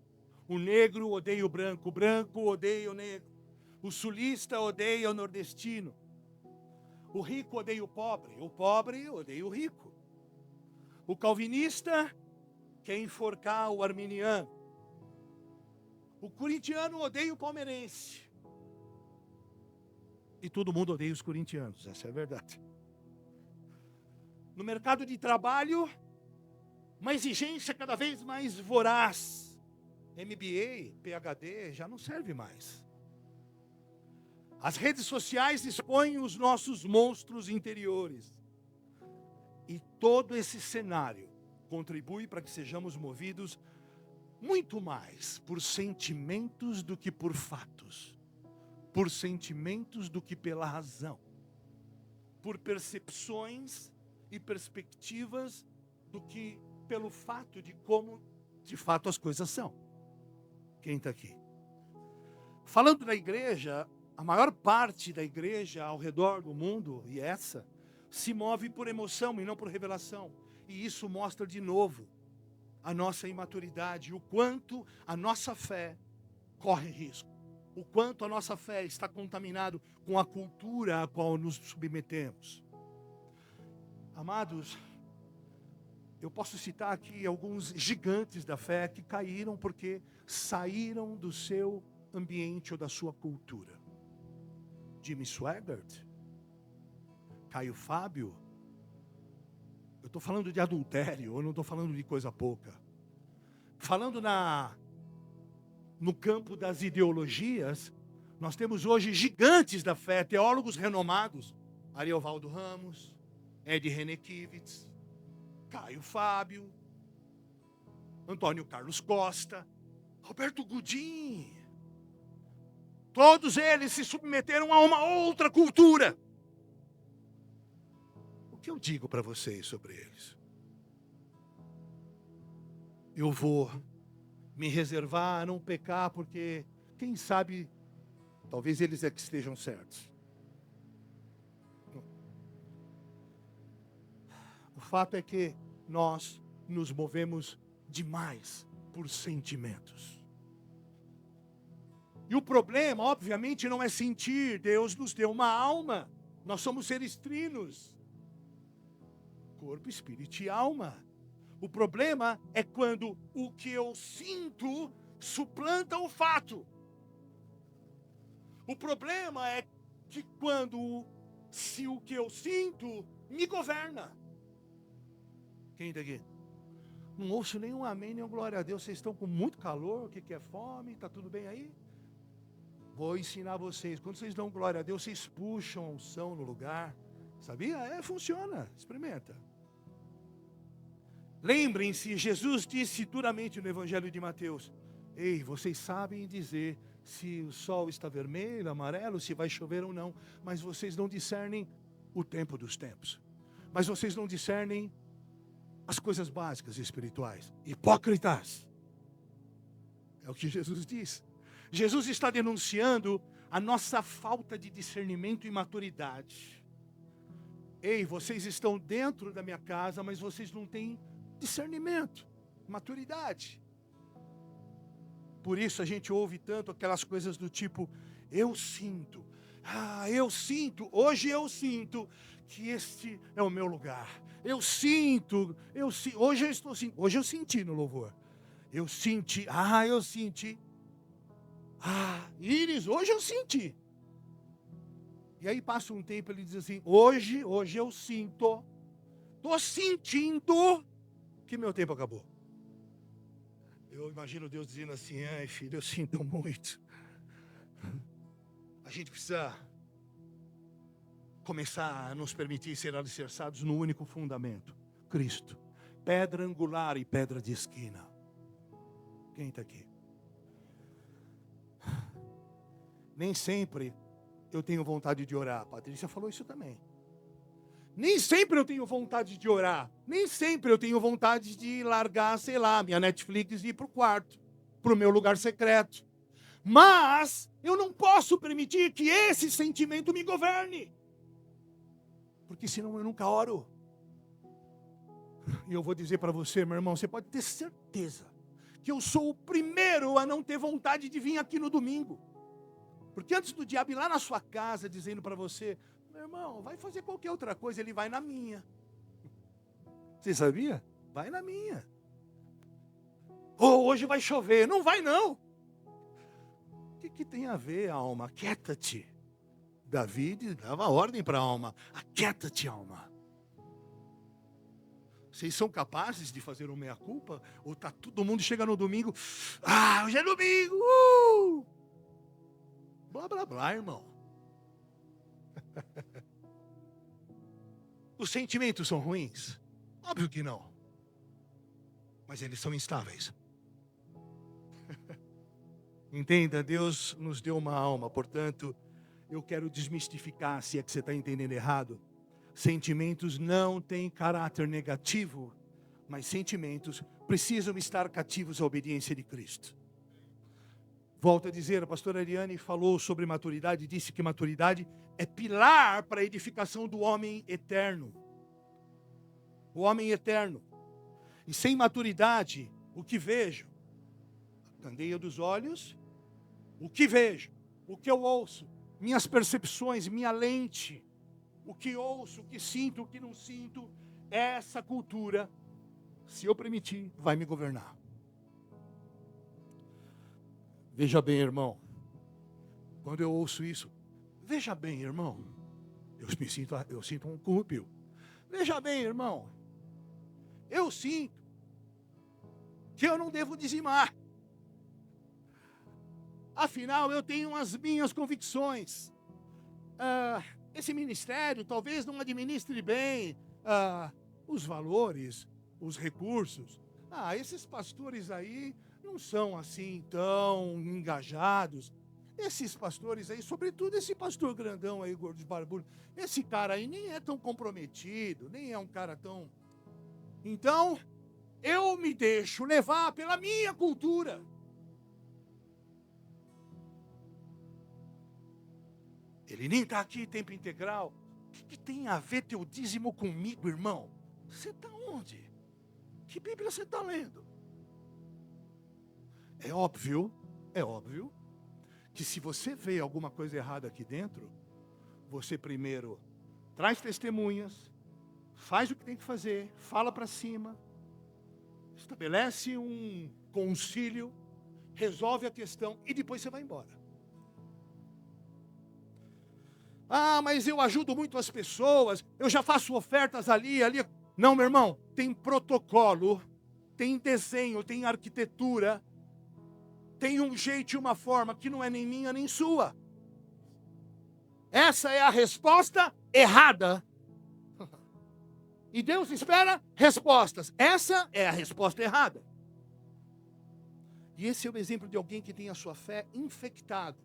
O negro odeia o branco odeia o negro. O sulista odeia o nordestino. O rico odeia o pobre odeia o rico. O calvinista quer enforcar o arminiano. O corintiano odeia o palmeirense. E todo mundo odeia os corintianos, essa é a verdade. No mercado de trabalho, uma exigência cada vez mais voraz. MBA, PhD, já não serve mais. As redes sociais expõem os nossos monstros interiores. E todo esse cenário contribui para que sejamos movidos muito mais por sentimentos do que por fatos. Por sentimentos do que pela razão. Por percepções e perspectivas do que pelo fato de como de fato as coisas são. Quem está aqui? Falando da igreja, a maior parte da igreja ao redor do mundo, e essa, se move por emoção e não por revelação. E isso mostra de novo a nossa imaturidade, o quanto a nossa fé corre risco. O quanto a nossa fé está contaminado com a cultura a qual nos submetemos. Amados, eu posso citar aqui alguns gigantes da fé que caíram porque saíram do seu ambiente ou da sua cultura. Jimmy Swaggart, Caio Fábio. Eu estou falando de adultério, eu não estou falando de coisa pouca. Falando no campo das ideologias, nós temos hoje gigantes da fé, teólogos renomados. Ariovaldo Ramos, Ed Renekiewicz, Caio Fábio, Antônio Carlos Costa, Roberto Gudim. Todos eles se submeteram a uma outra cultura. O que eu digo para vocês sobre eles? Eu vou me reservar a não pecar, porque, quem sabe, talvez eles é que estejam certos. O fato é que nós nos movemos demais por sentimentos. E o problema, obviamente, não é sentir. Deus nos deu uma alma. Nós somos seres trinos. Corpo, espírito e alma. O problema é quando o que eu sinto suplanta o fato. O problema é que se o que eu sinto me governa. Quem está aqui? Não ouço nenhum amém, nenhum glória a Deus. Vocês estão com muito calor, o que é fome? Está tudo bem aí? Vou ensinar vocês. Quando vocês dão glória a Deus, vocês puxam a unção no lugar. Sabia? Funciona. Experimenta. Lembrem-se, Jesus disse duramente no Evangelho de Mateus: ei, vocês sabem dizer se o sol está vermelho, amarelo, se vai chover ou não, mas vocês não discernem o tempo dos tempos. Mas vocês não discernem as coisas básicas espirituais. Hipócritas. É o que Jesus diz. Jesus está denunciando a nossa falta de discernimento e maturidade. Ei, vocês estão dentro da minha casa, mas vocês não têm discernimento, maturidade. Por isso a gente ouve tanto aquelas coisas do tipo: eu sinto, hoje eu sinto que este é o meu lugar. Hoje eu senti no louvor. Eu senti. Íris, hoje eu senti. E aí passa um tempo, ele diz assim: hoje eu sinto, estou sentindo que meu tempo acabou. Eu imagino Deus dizendo assim: ai filho, eu sinto muito. A gente precisa começar a nos permitir ser alicerçados no único fundamento: Cristo. pedra angular e pedra de esquina. Quem está aqui? Nem sempre eu tenho vontade de orar. A Patrícia falou isso também. Nem sempre eu tenho vontade de orar. Nem sempre eu tenho vontade de largar, sei lá, minha Netflix e ir para o quarto, para o meu lugar secreto. Mas eu não posso permitir que esse sentimento me governe. Porque senão eu nunca oro. E eu vou dizer para você, meu irmão, você pode ter certeza que eu sou o primeiro a não ter vontade de vir aqui no domingo. Porque antes do diabo ir lá na sua casa dizendo para você, meu irmão, vai fazer qualquer outra coisa, ele vai na minha. Você sabia? Vai na minha. Ou hoje vai chover. Não vai não. O que tem a ver, alma? Aquieta-te. Davi dava ordem para a alma. Aquieta-te, alma. Vocês são capazes de fazer uma meia-culpa? Ou tá todo mundo chega no domingo, hoje é domingo, blá, blá, blá, irmão. Os sentimentos são ruins? Óbvio que não. Mas eles são instáveis. Entenda, Deus nos deu uma alma, portanto, eu quero desmistificar, se é que você está entendendo errado. Sentimentos não têm caráter negativo, mas sentimentos precisam estar cativos à obediência de Cristo. Volto a dizer, a pastora Ariane falou sobre maturidade, disse que maturidade é pilar para a edificação do homem eterno. O homem eterno. E sem maturidade, o que vejo? A candeia dos olhos, o que vejo, o que eu ouço, minhas percepções, minha lente, o que ouço, o que sinto, o que não sinto, essa cultura, se eu permitir, vai me governar. Veja bem, irmão, quando eu ouço isso, veja bem, irmão, eu sinto um cúpio. Veja bem, irmão, eu sinto que eu não devo dizimar. Afinal, eu tenho as minhas convicções. Esse ministério talvez não administre bem os valores, os recursos. Esses pastores aí não são assim tão engajados. Esses pastores aí, sobretudo esse pastor grandão aí, gordo de barbudo, esse cara aí nem é tão comprometido, nem é um cara tão... Então, eu me deixo levar pela minha cultura. Ele nem está aqui tempo integral. O que tem a ver teu dízimo comigo, irmão? Você está onde? Que Bíblia você está lendo? É óbvio que se você vê alguma coisa errada aqui dentro, você primeiro traz testemunhas, faz o que tem que fazer, fala para cima, estabelece um concílio, resolve a questão e depois você vai embora. Mas eu ajudo muito as pessoas, eu já faço ofertas ali. Não, meu irmão, tem protocolo, tem desenho, tem arquitetura, tem um jeito e uma forma que não é nem minha nem sua. Essa é a resposta errada. E Deus espera respostas. Essa é a resposta errada. E esse é o exemplo de alguém que tem a sua fé infectada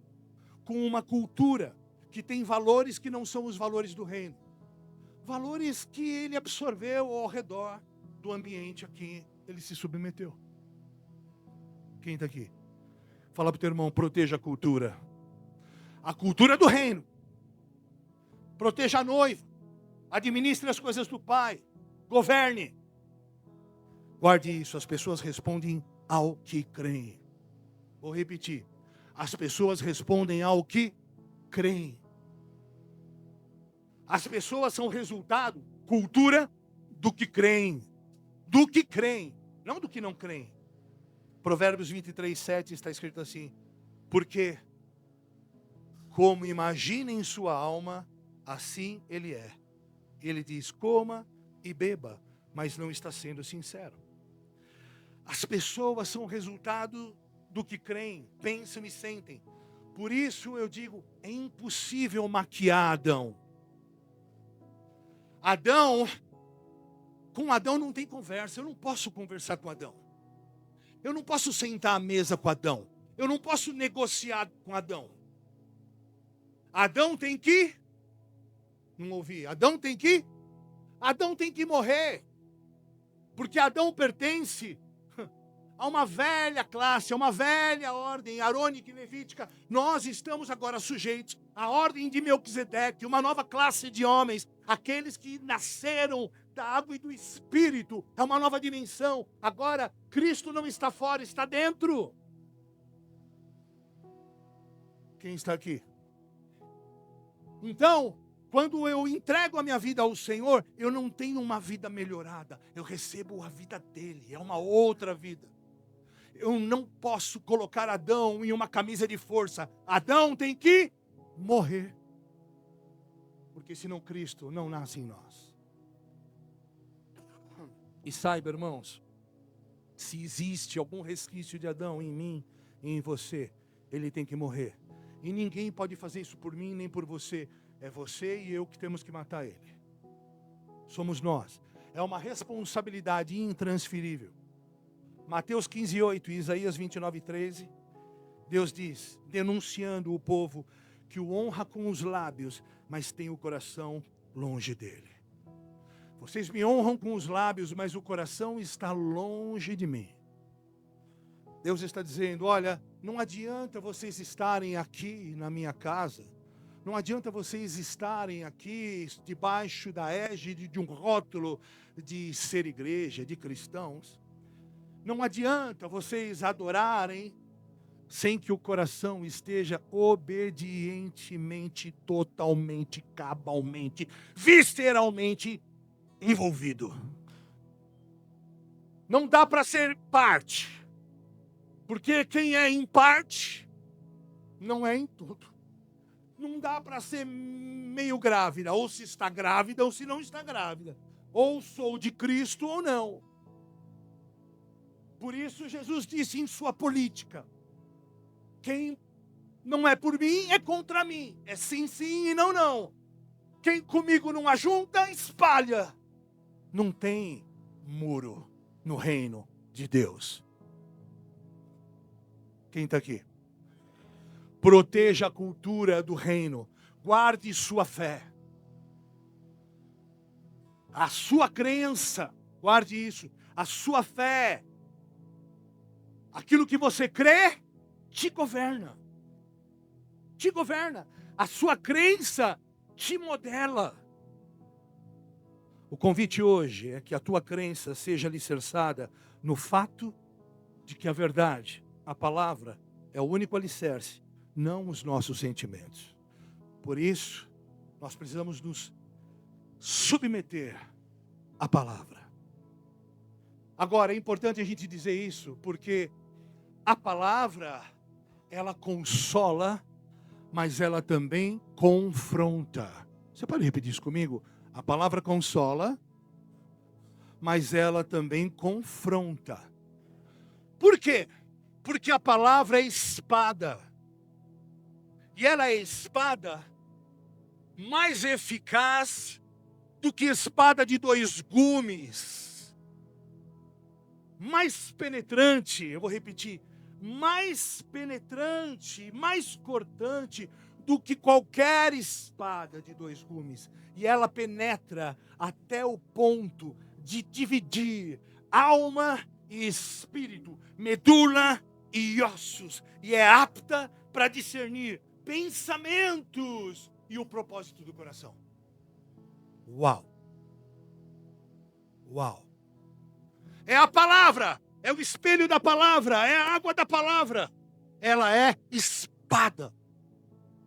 com uma cultura que tem valores que não são os valores do reino. Valores que ele absorveu ao redor do ambiente a quem ele se submeteu. Quem está aqui? Fala para o teu irmão, proteja a cultura. A cultura do reino. Proteja a noiva. Administre as coisas do pai. Governe. Guarde isso, as pessoas respondem ao que creem. Vou repetir. As pessoas respondem ao que creem. As pessoas são resultado, cultura, do que creem. Do que creem, não do que não creem. Provérbios 23:7 está escrito assim: porque como imagina em sua alma, assim ele é. Ele diz, coma e beba, mas não está sendo sincero. As pessoas são resultado do que creem, pensam e sentem. Por isso eu digo, é impossível maquiar Adão. Adão Com Adão não tem conversa. Eu não posso conversar com Adão. Eu não posso sentar à mesa com Adão. Eu não posso negociar com Adão. Adão tem que... Não ouvi. Adão tem que morrer. Porque Adão pertence a uma velha classe, a uma velha ordem arônica e levítica. Nós estamos agora sujeitos à ordem de Melquisedeque, uma nova classe de homens, aqueles que nasceram da água e do Espírito. É uma nova dimensão. Agora, Cristo não está fora, está dentro. Quem está aqui? Então, quando eu entrego a minha vida ao Senhor, eu não tenho uma vida melhorada. Eu recebo a vida dele, é uma outra vida. Eu não posso colocar Adão em uma camisa de força. Adão tem que morrer. Porque senão Cristo não nasce em nós. E saiba, irmãos, se existe algum resquício de Adão em mim e em você, ele tem que morrer. E ninguém pode fazer isso por mim nem por você. É você e eu que temos que matar ele. Somos nós. É uma responsabilidade intransferível. Mateus 15:8 e Isaías 29:13, Deus diz, denunciando o povo que o honra com os lábios, mas tem o coração longe dele. Vocês me honram com os lábios, mas o coração está longe de mim. Deus está dizendo, olha, não adianta vocês estarem aqui na minha casa, não adianta vocês estarem aqui debaixo da égide de um rótulo de ser igreja, de cristãos. Não adianta vocês adorarem sem que o coração esteja obedientemente, totalmente, cabalmente, visceralmente envolvido. Não dá para ser parte, porque quem é em parte não é em tudo. Não dá para ser meio grávida, ou se está grávida ou se não está grávida, ou sou de Cristo ou não. Por isso Jesus disse em sua política, quem não é por mim é contra mim, é sim, sim e não, não. Quem comigo não ajunta, espalha. Não tem muro no reino de Deus. Quem está aqui? Proteja a cultura do reino, guarde sua fé. A sua crença, guarde isso, a sua fé. Aquilo que você crê, te governa. Te governa. A sua crença te modela. O convite hoje é que a tua crença seja alicerçada no fato de que a verdade, a palavra, é o único alicerce, não os nossos sentimentos. Por isso, nós precisamos nos submeter à palavra. Agora, é importante a gente dizer isso, porque a palavra, ela consola, mas ela também confronta. Você pode repetir isso comigo? A palavra consola, mas ela também confronta. Por quê? Porque a palavra é espada. E ela é espada mais eficaz do que espada de dois gumes. Mais penetrante, eu vou repetir, mais penetrante, mais cortante do que qualquer espada de dois gumes. E ela penetra até o ponto de dividir alma e espírito, medula e ossos. E é apta para discernir pensamentos e o propósito do coração. Uau! Uau! É a palavra, é o espelho da palavra, é a água da palavra. Ela é espada.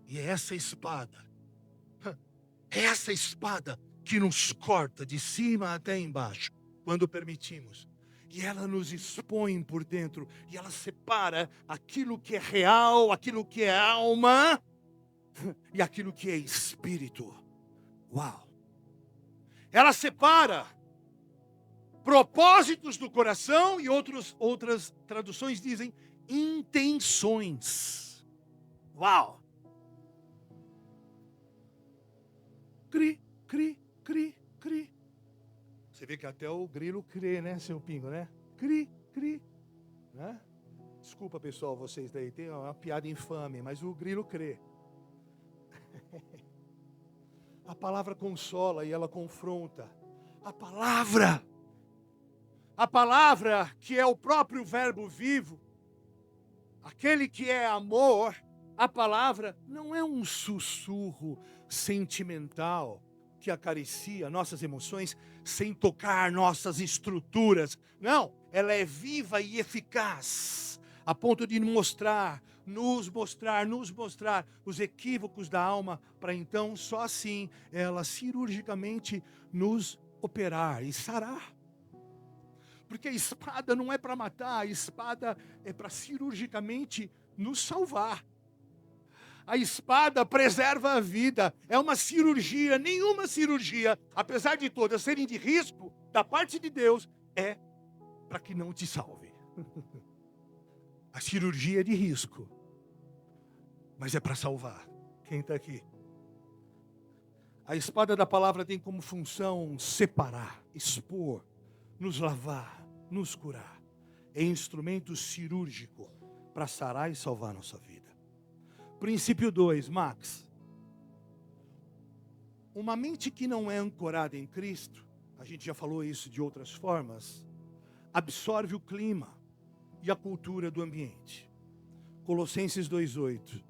E é essa espada que nos corta de cima até embaixo, quando permitimos. E ela nos expõe por dentro, e ela separa aquilo que é real, aquilo que é alma, e aquilo que é espírito. Uau! Ela separa propósitos do coração e outras traduções dizem intenções. Uau! Cri, cri, cri, cri. Você vê que que até o grilo crê, né, seu Pingo, né? Cri, cri, né? Desculpa, pessoal, vocês daí, tem uma piada infame, mas o grilo crê. A palavra consola e ela confronta. A palavra que é o próprio verbo vivo, aquele que é amor, a palavra não é um sussurro sentimental que acaricia nossas emoções sem tocar nossas estruturas. Não, ela é viva e eficaz, a ponto de nos mostrar os equívocos da alma, para então, só assim, ela cirurgicamente nos operar e sarar. Porque a espada não é para matar, a espada é para cirurgicamente nos salvar. A espada preserva a vida, é uma cirurgia, nenhuma cirurgia, apesar de todas serem de risco, da parte de Deus, é para que não te salve. A cirurgia é de risco, mas é para salvar. Quem está aqui? A espada da palavra tem como função separar, expor, nos lavar, nos curar. É instrumento cirúrgico para sarar e salvar nossa vida. Princípio 2, Max. Uma mente que não é ancorada em Cristo, a gente já falou isso de outras formas, absorve o clima e a cultura do ambiente. Colossenses 2:8.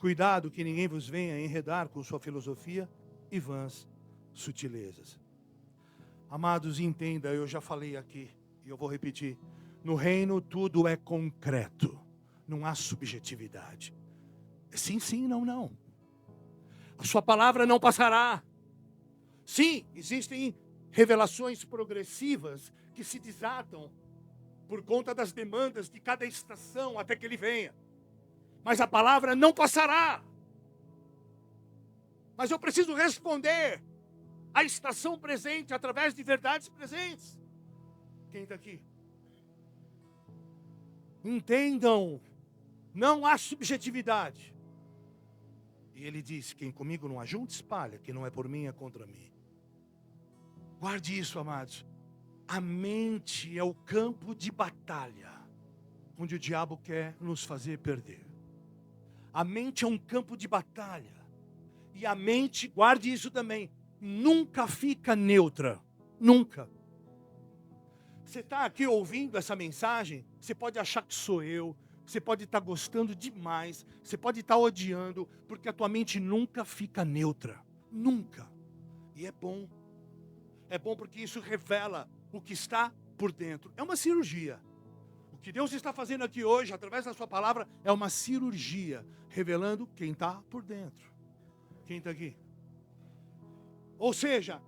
Cuidado que ninguém vos venha enredar com sua filosofia e vãs sutilezas. Amados, entenda, eu já falei aqui e eu vou repetir. No reino tudo é concreto, não há subjetividade. Sim, sim, não, não. A sua palavra não passará. Sim, existem revelações progressivas que se desatam por conta das demandas de cada estação até que ele venha. Mas a palavra não passará. Mas eu preciso responder à estação presente através de verdades presentes. Quem está aqui? Entendam, não há subjetividade. E ele diz, quem comigo não ajunta, espalha, quem não é por mim é contra mim. Guarde isso, amados. A mente é o campo de batalha, onde o diabo quer nos fazer perder. A mente é um campo de batalha. E a mente, guarde isso também, nunca fica neutra. Nunca. Você está aqui ouvindo essa mensagem, você pode achar que sou eu, você pode estar gostando demais, você pode estar odiando, porque a tua mente nunca fica neutra. Nunca. E é bom. É bom porque isso revela o que está por dentro. É uma cirurgia. O que Deus está fazendo aqui hoje, através da sua palavra, é uma cirurgia, revelando quem está por dentro. Quem está aqui? Ou seja,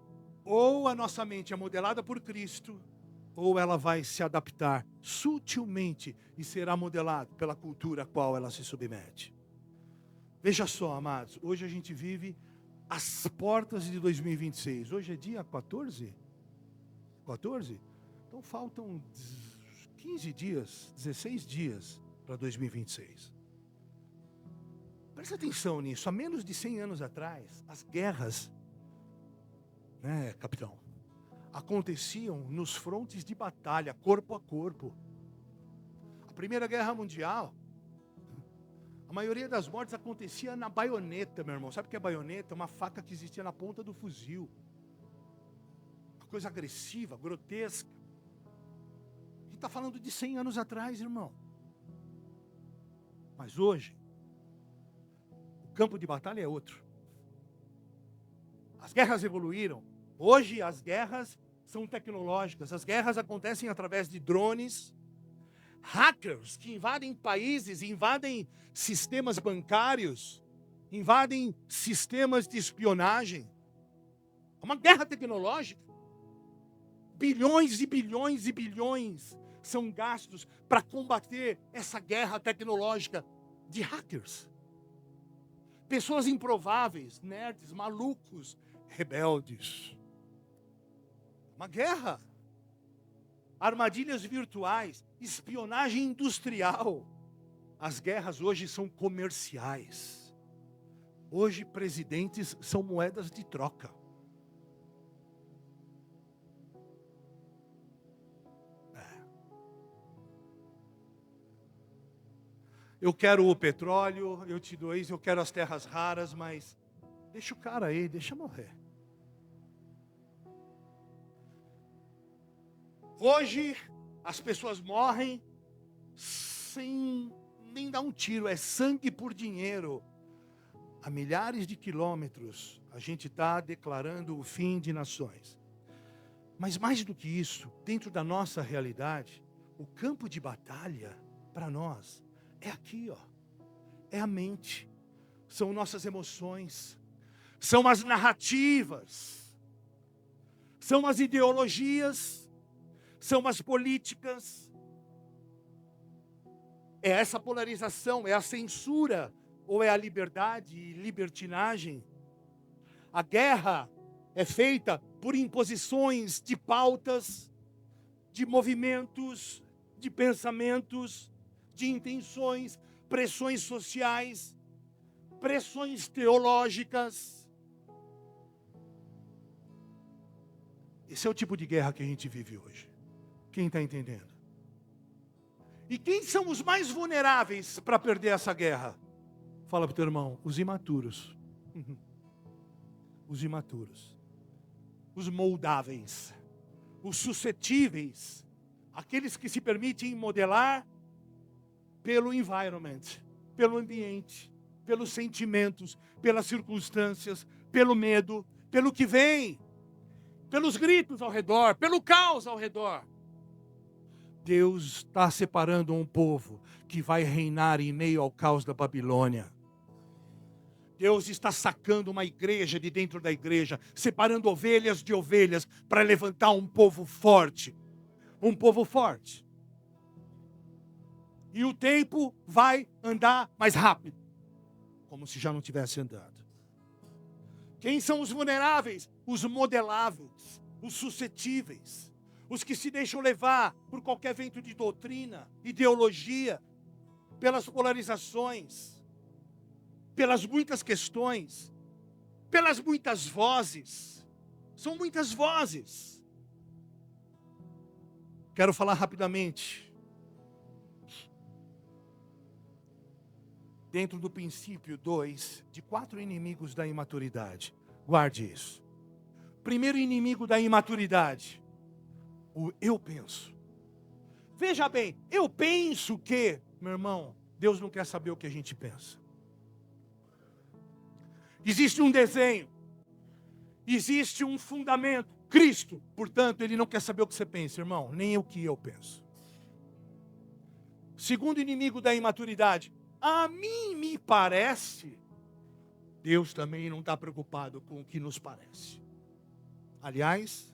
ou a nossa mente é modelada por Cristo, ou ela vai se adaptar sutilmente e será modelada pela cultura a qual ela se submete. Veja só, amados, hoje a gente vive às portas de 2026. Hoje é dia 14? 14? Então faltam 15 dias, 16 dias para 2026. Presta atenção nisso. Há menos de 100 anos atrás, as guerras, né, capitão, aconteciam nos frontes de batalha, corpo a corpo. A Primeira Guerra Mundial, a maioria das mortes acontecia na baioneta, meu irmão. Sabe o que é baioneta? Uma faca que existia na ponta do fuzil. Uma coisa agressiva, grotesca. A gente está falando de 100 anos atrás, irmão. Mas hoje, o campo de batalha é outro. As guerras evoluíram. Hoje as guerras são tecnológicas. As guerras acontecem através de drones, hackers que invadem países, invadem sistemas bancários, invadem sistemas de espionagem. É uma guerra tecnológica. Bilhões e bilhões e bilhões são gastos para combater essa guerra tecnológica de hackers. Pessoas improváveis, nerds, malucos, rebeldes. Uma guerra. Armadilhas virtuais, espionagem industrial. As guerras hoje são comerciais. Hoje presidentes são moedas de troca. eu quero o petróleo, eu te dou isso, eu quero as terras raras, mas deixa o cara aí, deixa morrer. Hoje, as pessoas morrem sem nem dar um tiro, é sangue por dinheiro. A milhares de quilômetros, a gente está declarando o fim de nações. Mas mais do que isso, dentro da nossa realidade, o campo de batalha, para nós, é aqui, ó. É a mente, são nossas emoções, são as narrativas, são as ideologias, são as políticas. É essa polarização, é a censura, ou é a liberdade e libertinagem? A guerra é feita por imposições de pautas, de movimentos, de pensamentos, de intenções, pressões sociais, pressões teológicas. Esse é o tipo de guerra que a gente vive hoje. Quem está entendendo? E quem são os mais vulneráveis para perder essa guerra? Fala para o teu irmão, os imaturos. Os imaturos. Os moldáveis. Os suscetíveis. Aqueles que se permitem modelar pelo environment, pelo ambiente, pelos sentimentos, pelas circunstâncias, pelo medo, pelo que vem, pelos gritos ao redor, pelo caos ao redor. Deus está separando um povo que vai reinar em meio ao caos da Babilônia. Deus está sacando uma igreja de dentro da igreja, separando ovelhas de ovelhas, para levantar um povo forte. Um povo forte. E o tempo vai andar mais rápido, como se já não tivesse andado. Quem são os vulneráveis? Os modeláveis, os suscetíveis, os que se deixam levar por qualquer vento de doutrina, ideologia, pelas polarizações, pelas muitas questões, pelas muitas vozes. São muitas vozes. Quero falar rapidamente. Dentro do princípio 2, de 4 inimigos da imaturidade. Guarde isso. Primeiro inimigo da imaturidade, o eu penso. Veja bem, eu penso que, meu irmão, Deus não quer saber o que a gente pensa. Existe um desenho, existe um fundamento, Cristo, portanto, Ele não quer saber o que você pensa, irmão, nem o que eu penso. Segundo inimigo da imaturidade, a mim me parece, Deus também não está preocupado com o que nos parece. Aliás,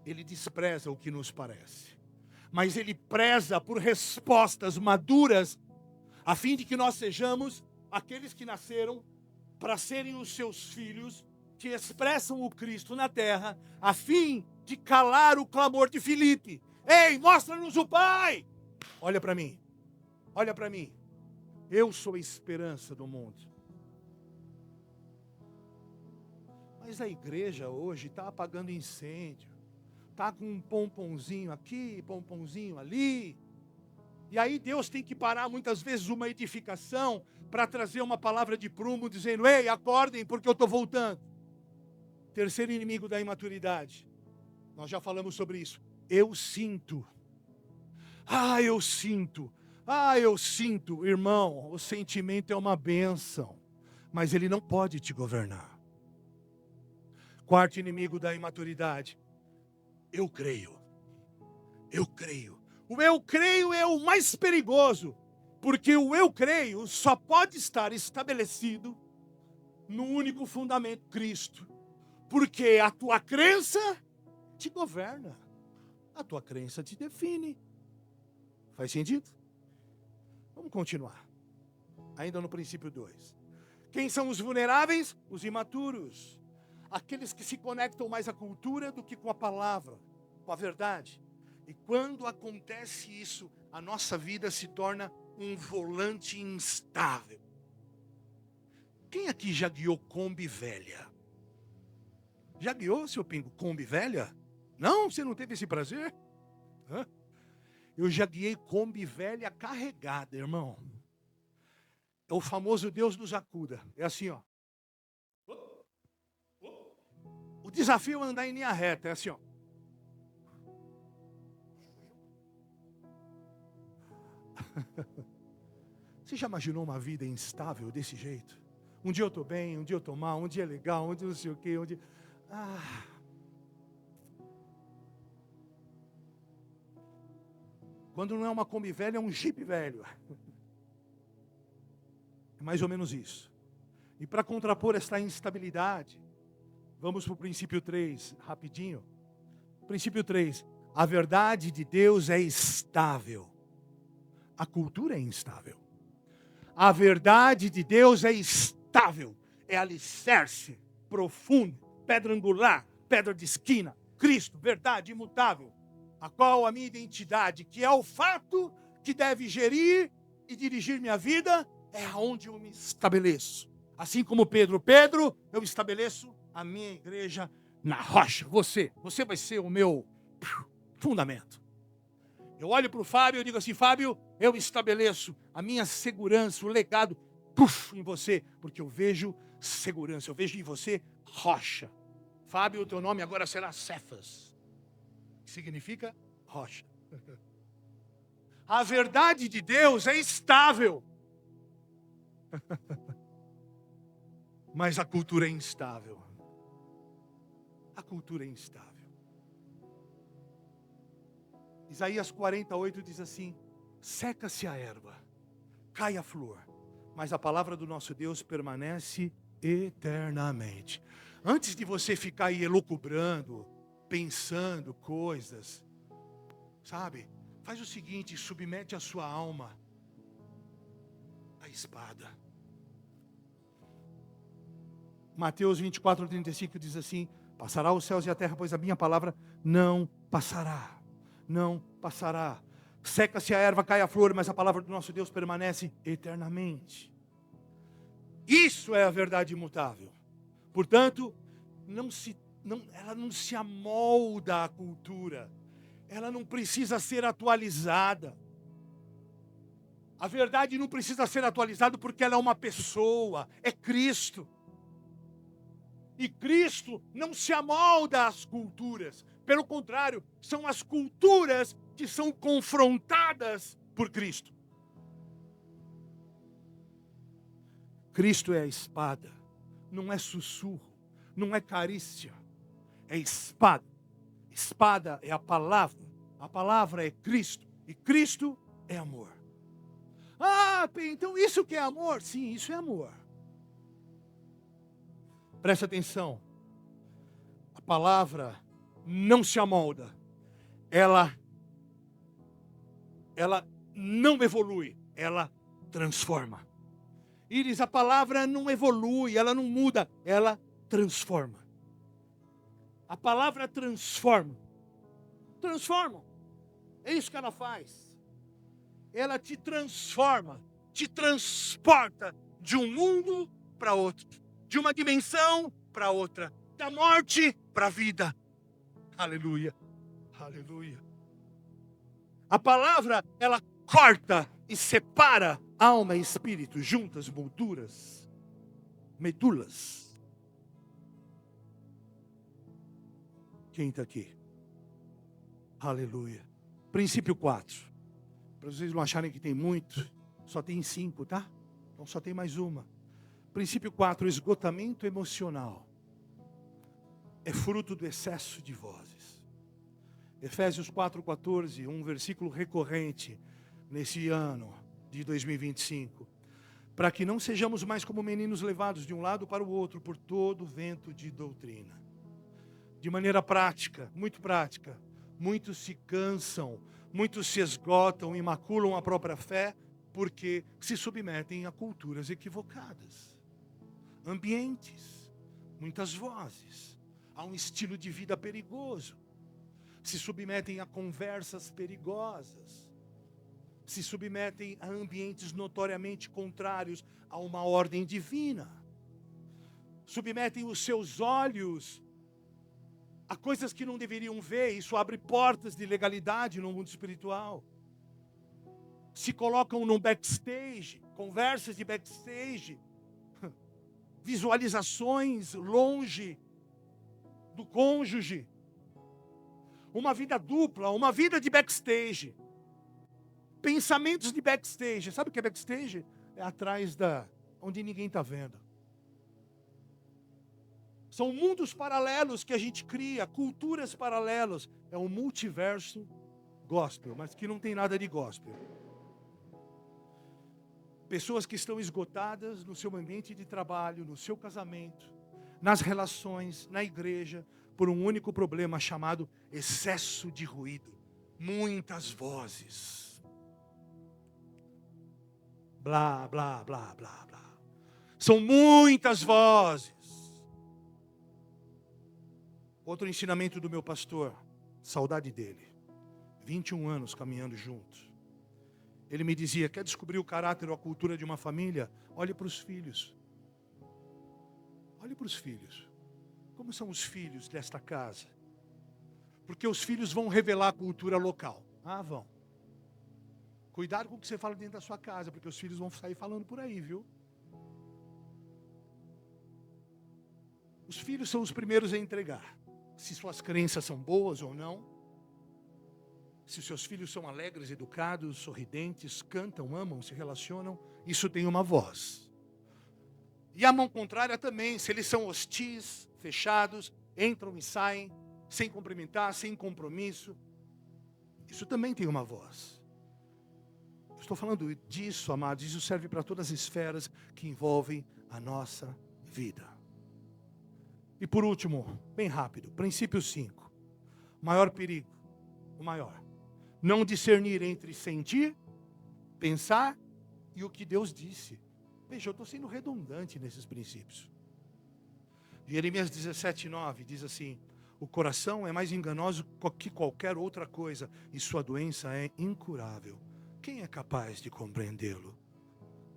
Ele despreza o que nos parece, mas Ele preza por respostas maduras, a fim de que nós sejamos aqueles que nasceram para serem os seus filhos, que expressam o Cristo na terra, a fim de calar o clamor de Filipe. Ei, mostra-nos o Pai! Olha para mim. Olha para mim, eu sou a esperança do mundo. Mas a igreja hoje está apagando incêndio, está com um pomponzinho aqui, pomponzinho ali. E aí Deus tem que parar muitas vezes uma edificação para trazer uma palavra de prumo, dizendo, ei, acordem porque eu estou voltando. Terceiro inimigo da imaturidade, nós já falamos sobre isso, eu sinto. Eu sinto. Eu sinto, irmão, o sentimento é uma bênção, mas ele não pode te governar. Quarto inimigo da imaturidade, eu creio. Eu creio. O eu creio é o mais perigoso, porque o eu creio só pode estar estabelecido no único fundamento, Cristo. Porque a tua crença te governa, a tua crença te define. Faz sentido? Vamos continuar. Ainda no princípio 2. Quem são os vulneráveis? Os imaturos. Aqueles que se conectam mais à cultura do que com a palavra, com a verdade. E quando acontece isso, a nossa vida se torna um volante instável. Quem aqui já guiou Kombi velha? Já guiou, seu Pingo, Kombi velha? Não? Você não teve esse prazer? Eu já guiei Kombi velha carregada, irmão. É o famoso Deus nos acuda. É assim, ó. O desafio é andar em linha reta, é assim, ó. Você já imaginou uma vida instável desse jeito? Um dia eu estou bem, um dia eu estou mal, um dia é legal, um dia não sei o quê, um dia... Quando não é uma Kombi velha, é um Jeep velho. É mais ou menos isso. E para contrapor essa instabilidade, vamos para o princípio 3, rapidinho. Princípio 3. A verdade de Deus é estável. A cultura é instável. A verdade de Deus é estável. É alicerce, profundo, pedra angular, pedra de esquina. Cristo, verdade imutável. A qual a minha identidade, que é o fato que deve gerir e dirigir minha vida, é aonde eu me estabeleço. Assim como Pedro, eu estabeleço a minha igreja na rocha. Você vai ser o meu fundamento. Eu olho para o Fábio e digo assim, Fábio, eu estabeleço a minha segurança, o legado, em você, porque eu vejo segurança, eu vejo em você rocha. Fábio, o teu nome agora será Cefas, que significa rocha. A verdade de Deus é estável. Mas a cultura é instável. A cultura é instável. Isaías 48 diz assim: seca-se a erva, cai a flor, mas a palavra do nosso Deus permanece eternamente. Antes de você ficar aí elucubrando, pensando coisas, sabe? Faz o seguinte, submete a sua alma à espada. Mateus 24:35 diz assim: passará os céus e a terra, pois a minha palavra não passará. Não passará. Seca-se a erva, cai a flor, mas a palavra do nosso Deus permanece eternamente. Isso é a verdade imutável. Portanto, ela não se amolda à cultura. Ela não precisa ser atualizada. A verdade não precisa ser atualizada porque ela é uma pessoa, é Cristo. E Cristo não se amolda às culturas. Pelo contrário, são as culturas que são confrontadas por Cristo. Cristo é a espada, não é sussurro, não é carícia, é espada. Espada é a palavra é Cristo, e Cristo é amor. Então isso que é amor? Sim, isso é amor. Presta atenção, a palavra não se amolda, ela não evolui, ela transforma. Iris, a palavra não evolui, ela não muda, ela transforma. A palavra transforma. Transforma. É isso que ela faz. Ela te transforma, te transporta de um mundo para outro, de uma dimensão para outra, da morte para a vida. Aleluia, aleluia. A palavra, ela corta e separa alma e espírito, juntas, molduras, medulas. Quem está aqui? Aleluia. Princípio 4. Para vocês não acharem que tem muito, só tem 5, tá? Então só tem mais uma. Princípio 4, esgotamento emocional. É fruto do excesso de vozes. Efésios 4:14, um versículo recorrente nesse ano de 2025. Para que não sejamos mais como meninos levados de um lado para o outro por todo vento de doutrina. De maneira prática, muitos se cansam, muitos se esgotam e maculam a própria fé porque se submetem a culturas equivocadas. Ambientes, muitas vozes. Há um estilo de vida perigoso. Se submetem a conversas perigosas. Se submetem a ambientes notoriamente contrários a uma ordem divina. Submetem os seus olhos a coisas que não deveriam ver. Isso abre portas de legalidade no mundo espiritual. se colocam no backstage, conversas de backstage, visualizações longe do cônjuge, uma vida dupla, uma vida de backstage, pensamentos de backstage. Sabe o que é backstage? É atrás onde ninguém está vendo. São mundos paralelos que a gente cria, culturas paralelas. É um multiverso gospel, mas que não tem nada de gospel. Pessoas que estão esgotadas no seu ambiente de trabalho, no seu casamento, nas relações, na igreja, por um único problema chamado excesso de ruído. Muitas vozes. Blá, blá, blá, blá, blá. São muitas vozes. Outro ensinamento do meu pastor, saudade dele. 21 anos caminhando juntos. Ele me dizia, quer descobrir o caráter ou a cultura de uma família? Olhe para os filhos. Olhe para os filhos. Como são os filhos desta casa? Porque os filhos vão revelar a cultura local. Ah, vão. Cuidado com o que você fala dentro da sua casa, porque os filhos vão sair falando por aí, viu? Os filhos são os primeiros a entregar. Se suas crenças são boas ou não. Se seus filhos são alegres, educados, sorridentes, cantam, amam, se relacionam, isso tem uma voz. E a mão contrária também, se eles são hostis, fechados, entram e saem, sem cumprimentar, sem compromisso, isso também tem uma voz. Eu estou falando disso, amados, isso serve para todas as esferas que envolvem a nossa vida. E por último, bem rápido, princípio 5. Maior perigo, o maior. Não discernir entre sentir, pensar e o que Deus disse. Veja, eu estou sendo redundante nesses princípios. Jeremias 17:9 diz assim, o coração é mais enganoso que qualquer outra coisa e sua doença é incurável. Quem é capaz de compreendê-lo?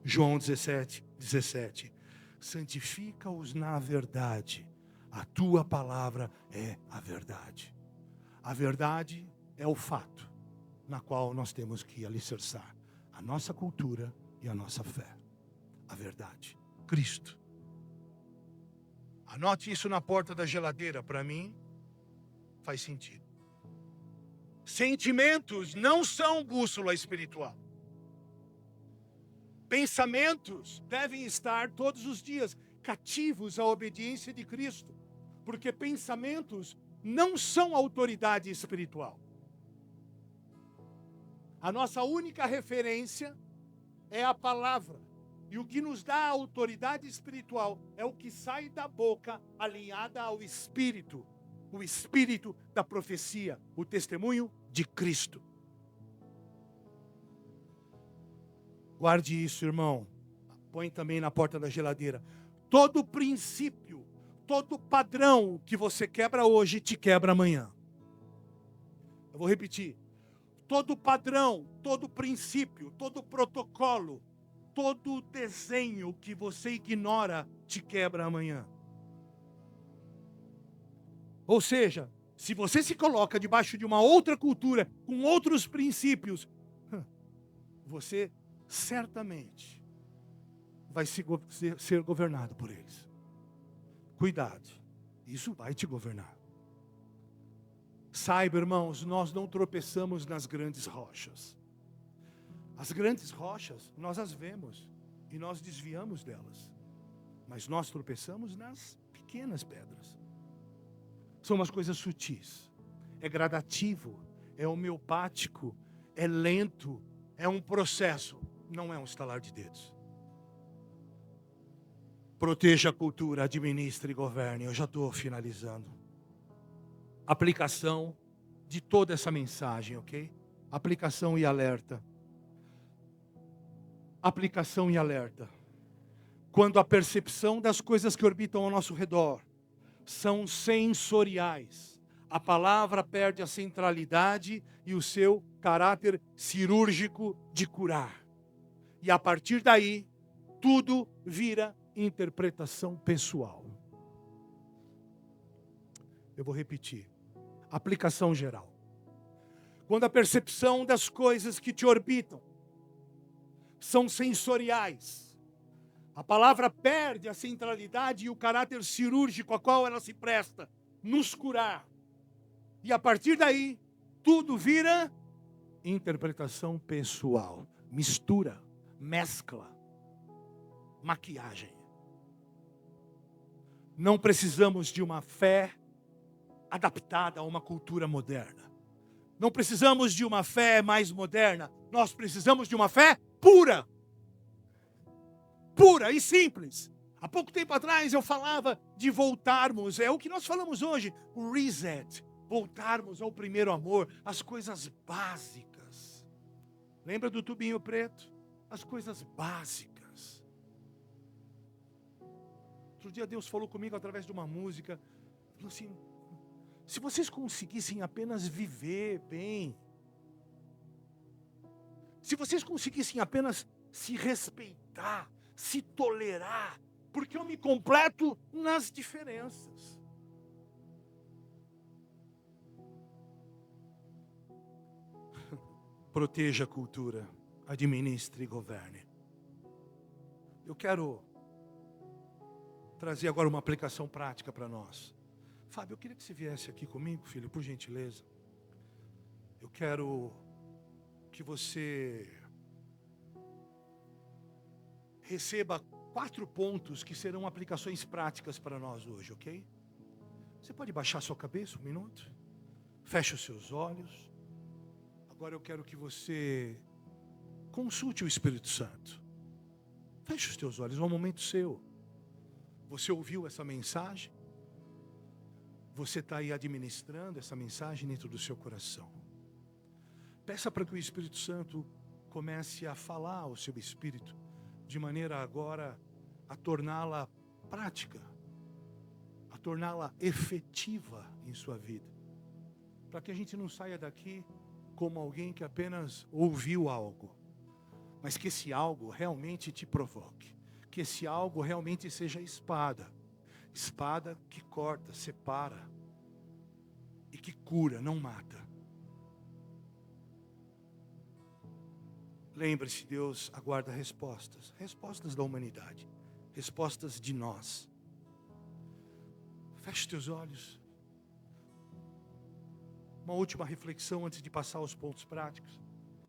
João 17, santifica-os na verdade. A tua palavra é a verdade. A verdade é o fato na qual nós temos que alicerçar a nossa cultura e a nossa fé. A verdade, Cristo. Anote isso na porta da geladeira, para mim faz sentido. Sentimentos não são bússola espiritual. Pensamentos devem estar todos os dias cativos à obediência de Cristo, porque pensamentos não são autoridade espiritual. A nossa única referência é a palavra. E o que nos dá autoridade espiritual é o que sai da boca alinhada ao Espírito. O Espírito da profecia, o testemunho de Cristo. Guarde isso, irmão. Põe também na porta da geladeira. Todo princípio, todo padrão que você quebra hoje, te quebra amanhã. Eu vou repetir. Todo padrão, todo princípio, todo protocolo, todo desenho que você ignora, te quebra amanhã. Ou seja, se você se coloca debaixo de uma outra cultura, com outros princípios, você certamente vai ser governado por eles. Cuidado, isso vai te governar. Saiba, irmãos, nós não tropeçamos nas grandes rochas. As grandes rochas, nós as vemos e nós desviamos delas. Mas nós tropeçamos nas pequenas pedras. São umas coisas sutis. É gradativo, é homeopático, é lento, é um processo. Não é um estalar de dedos. Proteja a cultura, administre e governe. Eu já estou finalizando. Aplicação de toda essa mensagem, ok? Aplicação e alerta. Aplicação e alerta. Quando a percepção das coisas que orbitam ao nosso redor são sensoriais, a palavra perde a centralidade e o seu caráter cirúrgico de curar. E a partir daí, tudo vira interpretação pessoal. Eu vou repetir. Aplicação geral. Quando a percepção das coisas que te orbitam são sensoriais. A palavra perde a centralidade e o caráter cirúrgico a qual ela se presta, nos curar. E a partir daí, tudo vira interpretação pessoal, mistura, mescla, maquiagem. Não precisamos de uma fé adaptada a uma cultura moderna. Não precisamos de uma fé mais moderna. Nós precisamos de uma fé pura. Pura e simples. Há pouco tempo atrás eu falava de voltarmos. É o que nós falamos hoje. O reset. Voltarmos ao primeiro amor. As coisas básicas. Lembra do tubinho preto? As coisas básicas. Outro dia Deus falou comigo através de uma música. Falou assim: se vocês conseguissem apenas viver bem, se vocês conseguissem apenas se respeitar, se tolerar, porque eu me completo nas diferenças. Proteja a cultura, administre e governe. Eu quero trazer agora uma aplicação prática para nós. Fábio, eu queria que você viesse aqui comigo, filho, por gentileza. Eu quero que você receba 4 pontos que serão aplicações práticas para nós hoje, ok? Você pode baixar sua cabeça um minuto? Feche os seus olhos. Agora eu quero que você consulte o Espírito Santo. Feche os teus olhos, é um momento seu. Você ouviu essa mensagem? Você está aí administrando essa mensagem dentro do seu coração. Peça para que o Espírito Santo comece a falar ao seu espírito, de maneira agora a torná-la prática, a torná-la efetiva em sua vida. Para que a gente não saia daqui como alguém que apenas ouviu algo, mas que esse algo realmente te provoque. Que esse algo realmente seja espada. Espada que corta, separa e que cura, não mata. Lembre-se, Deus aguarda respostas. Respostas da humanidade. Respostas de nós. Feche teus olhos. Uma última reflexão antes de passar aos pontos práticos.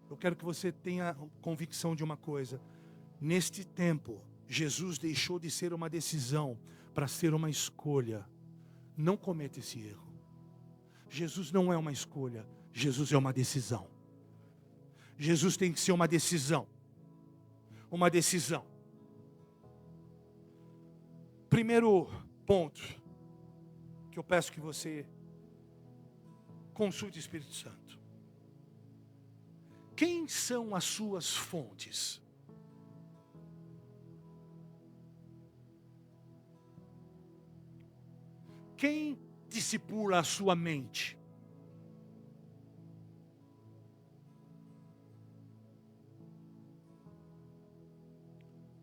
Eu quero que você tenha convicção de uma coisa. Neste tempo, Jesus deixou de ser uma decisão para ser uma escolha. Não cometa esse erro. Jesus não é uma escolha, Jesus é uma decisão. Jesus tem que ser uma decisão. Uma decisão. Primeiro ponto que eu peço que você consulte o Espírito Santo. Quem são as suas fontes? Quem discipula a sua mente?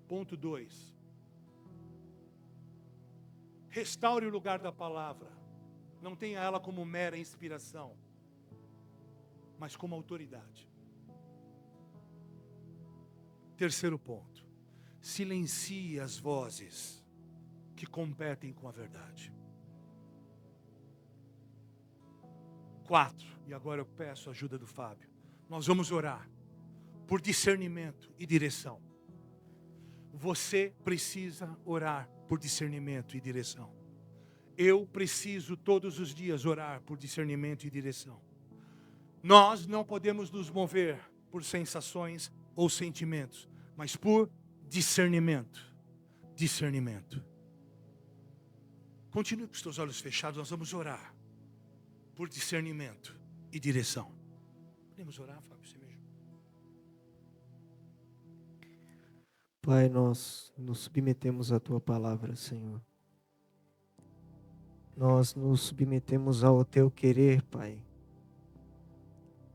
Ponto 2. Restaure o lugar da palavra. Não tenha ela como mera inspiração, mas como autoridade. Terceiro ponto. Silencie as vozes que competem com a verdade. 4, e agora eu peço a ajuda do Fábio. Nós vamos orar por discernimento e direção. Você precisa orar por discernimento e direção. Eu preciso todos os dias orar por discernimento e direção. Nós não podemos nos mover por sensações ou sentimentos, mas por discernimento. Discernimento. Continue com os teus olhos fechados, nós vamos orar por discernimento e direção. Podemos orar, Fábio, você mesmo? Pai, nós nos submetemos à Tua palavra, Senhor. Nós nos submetemos ao Teu querer, Pai.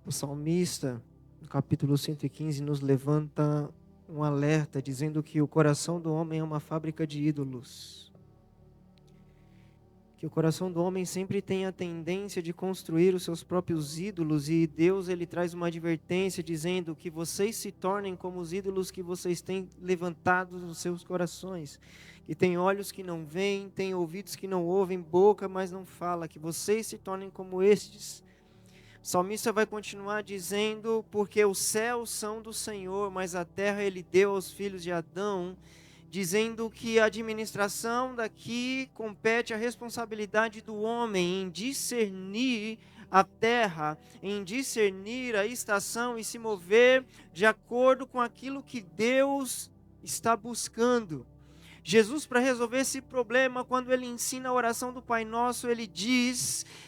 O salmista, no capítulo 115, nos levanta um alerta, dizendo que o coração do homem é uma fábrica de ídolos. que o coração do homem sempre tem a tendência de construir os seus próprios ídolos, e Deus ele traz uma advertência dizendo que vocês se tornem como os ídolos que vocês têm levantados nos seus corações, que tem olhos que não veem, tem ouvidos que não ouvem, boca mas não fala, que vocês se tornem como estes. O salmista vai continuar dizendo, porque os céus são do Senhor, mas a terra ele deu aos filhos de Adão, dizendo que a administração daqui compete à responsabilidade do homem em discernir a terra, em discernir a estação e se mover de acordo com aquilo que Deus está buscando. Jesus, para resolver esse problema, quando ele ensina a oração do Pai Nosso, ele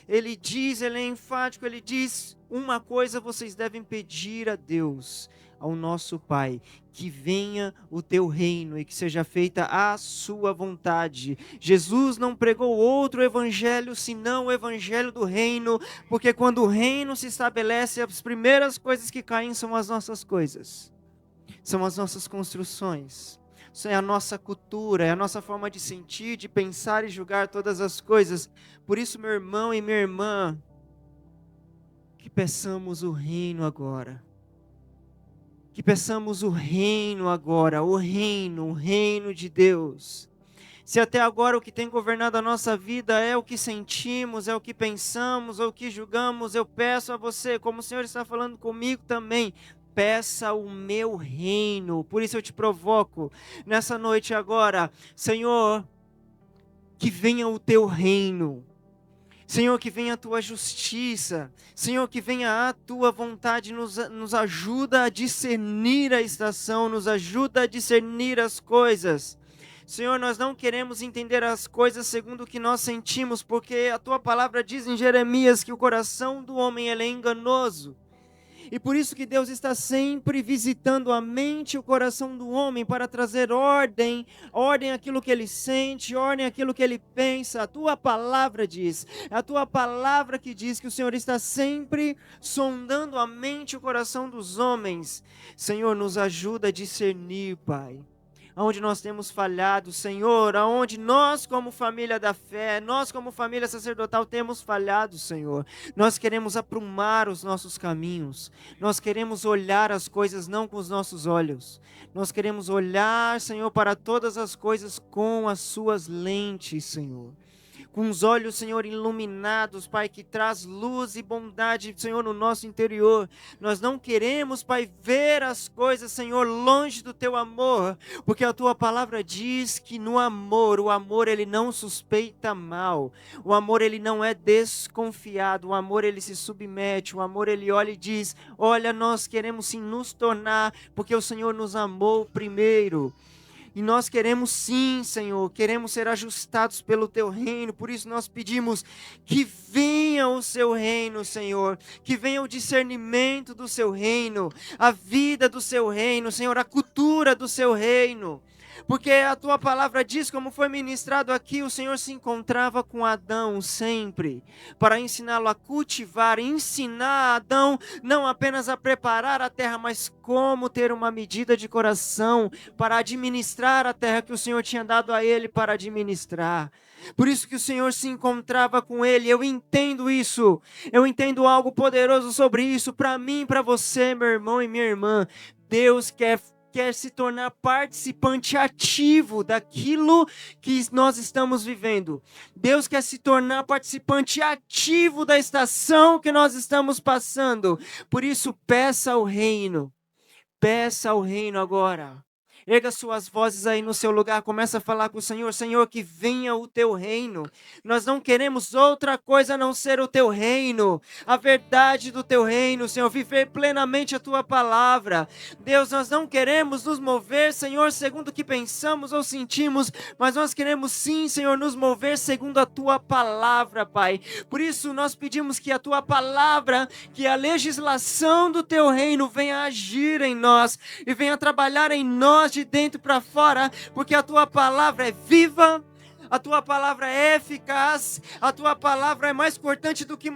é enfático, ele diz, uma coisa vocês devem pedir a Deus, ao nosso Pai, que venha o teu reino e que seja feita a sua vontade. Jesus não pregou outro evangelho senão o evangelho do reino, porque quando o reino se estabelece, as primeiras coisas que caem são as nossas coisas, são as nossas construções. Isso é a nossa cultura, é a nossa forma de sentir, de pensar e julgar todas as coisas. Por isso, meu irmão e minha irmã, que peçamos o reino agora. Que peçamos o reino agora, o reino de Deus. Se até agora o que tem governado a nossa vida é o que sentimos, é o que pensamos, ou o que julgamos, eu peço a você, como o Senhor está falando comigo também, peça o meu reino. Por isso eu te provoco nessa noite agora, Senhor, que venha o teu reino. Senhor, que venha a tua justiça. Senhor, que venha a tua vontade. Nos ajuda a discernir a estação, nos ajuda a discernir as coisas. Senhor, nós não queremos entender as coisas segundo o que nós sentimos, porque a tua palavra diz em Jeremias que o coração do homem ele é enganoso. E por isso que Deus está sempre visitando a mente e o coração do homem para trazer ordem àquilo que ele sente, ordem àquilo que ele pensa. A tua palavra diz, é a tua palavra que diz que o Senhor está sempre sondando a mente e o coração dos homens. Senhor, nos ajuda a discernir, Pai. Aonde nós temos falhado, Senhor, aonde nós como família da fé, nós como família sacerdotal temos falhado, Senhor. Nós queremos aprumar os nossos caminhos, nós queremos olhar as coisas não com os nossos olhos, nós queremos olhar, Senhor, para todas as coisas com as suas lentes, Senhor. Com os olhos, Senhor, iluminados, Pai, que traz luz e bondade, Senhor, no nosso interior. Nós não queremos, Pai, ver as coisas, Senhor, longe do Teu amor, porque a Tua palavra diz que no amor, o amor, ele não suspeita mal. O amor, ele não é desconfiado. O amor, ele se submete. O amor, ele olha e diz, olha, nós queremos sim nos tornar, porque o Senhor nos amou primeiro. E nós queremos sim, Senhor, queremos ser ajustados pelo Teu reino, por isso nós pedimos que venha o Seu reino, Senhor, que venha o discernimento do Seu reino, a vida do Seu reino, Senhor, a cultura do Seu reino. Porque a Tua palavra diz, como foi ministrado aqui, o Senhor se encontrava com Adão sempre, para ensiná-lo a cultivar, ensinar Adão não apenas a preparar a terra, mas como ter uma medida de coração para administrar a terra que o Senhor tinha dado a ele para administrar. Por isso que o Senhor se encontrava com ele. Eu entendo isso, eu entendo algo poderoso sobre isso, para mim, para você, meu irmão e minha irmã. Deus quer se tornar participante ativo daquilo que nós estamos vivendo. Deus quer se tornar participante ativo da estação que nós estamos passando. Por isso, peça o reino. Peça o reino agora. Erga suas vozes aí no seu lugar, começa a falar com o Senhor. Senhor, que venha o Teu reino. Nós não queremos outra coisa a não ser o Teu reino, a verdade do Teu reino, Senhor, viver plenamente a Tua palavra. Deus, nós não queremos nos mover, Senhor, segundo o que pensamos ou sentimos, mas nós queremos sim, Senhor, nos mover segundo a Tua palavra, Pai. Por isso nós pedimos que a Tua palavra, que a legislação do Teu reino venha agir em nós e venha trabalhar em nós de dentro para fora, porque a Tua palavra é viva, a Tua palavra é eficaz, a Tua palavra é mais cortante do que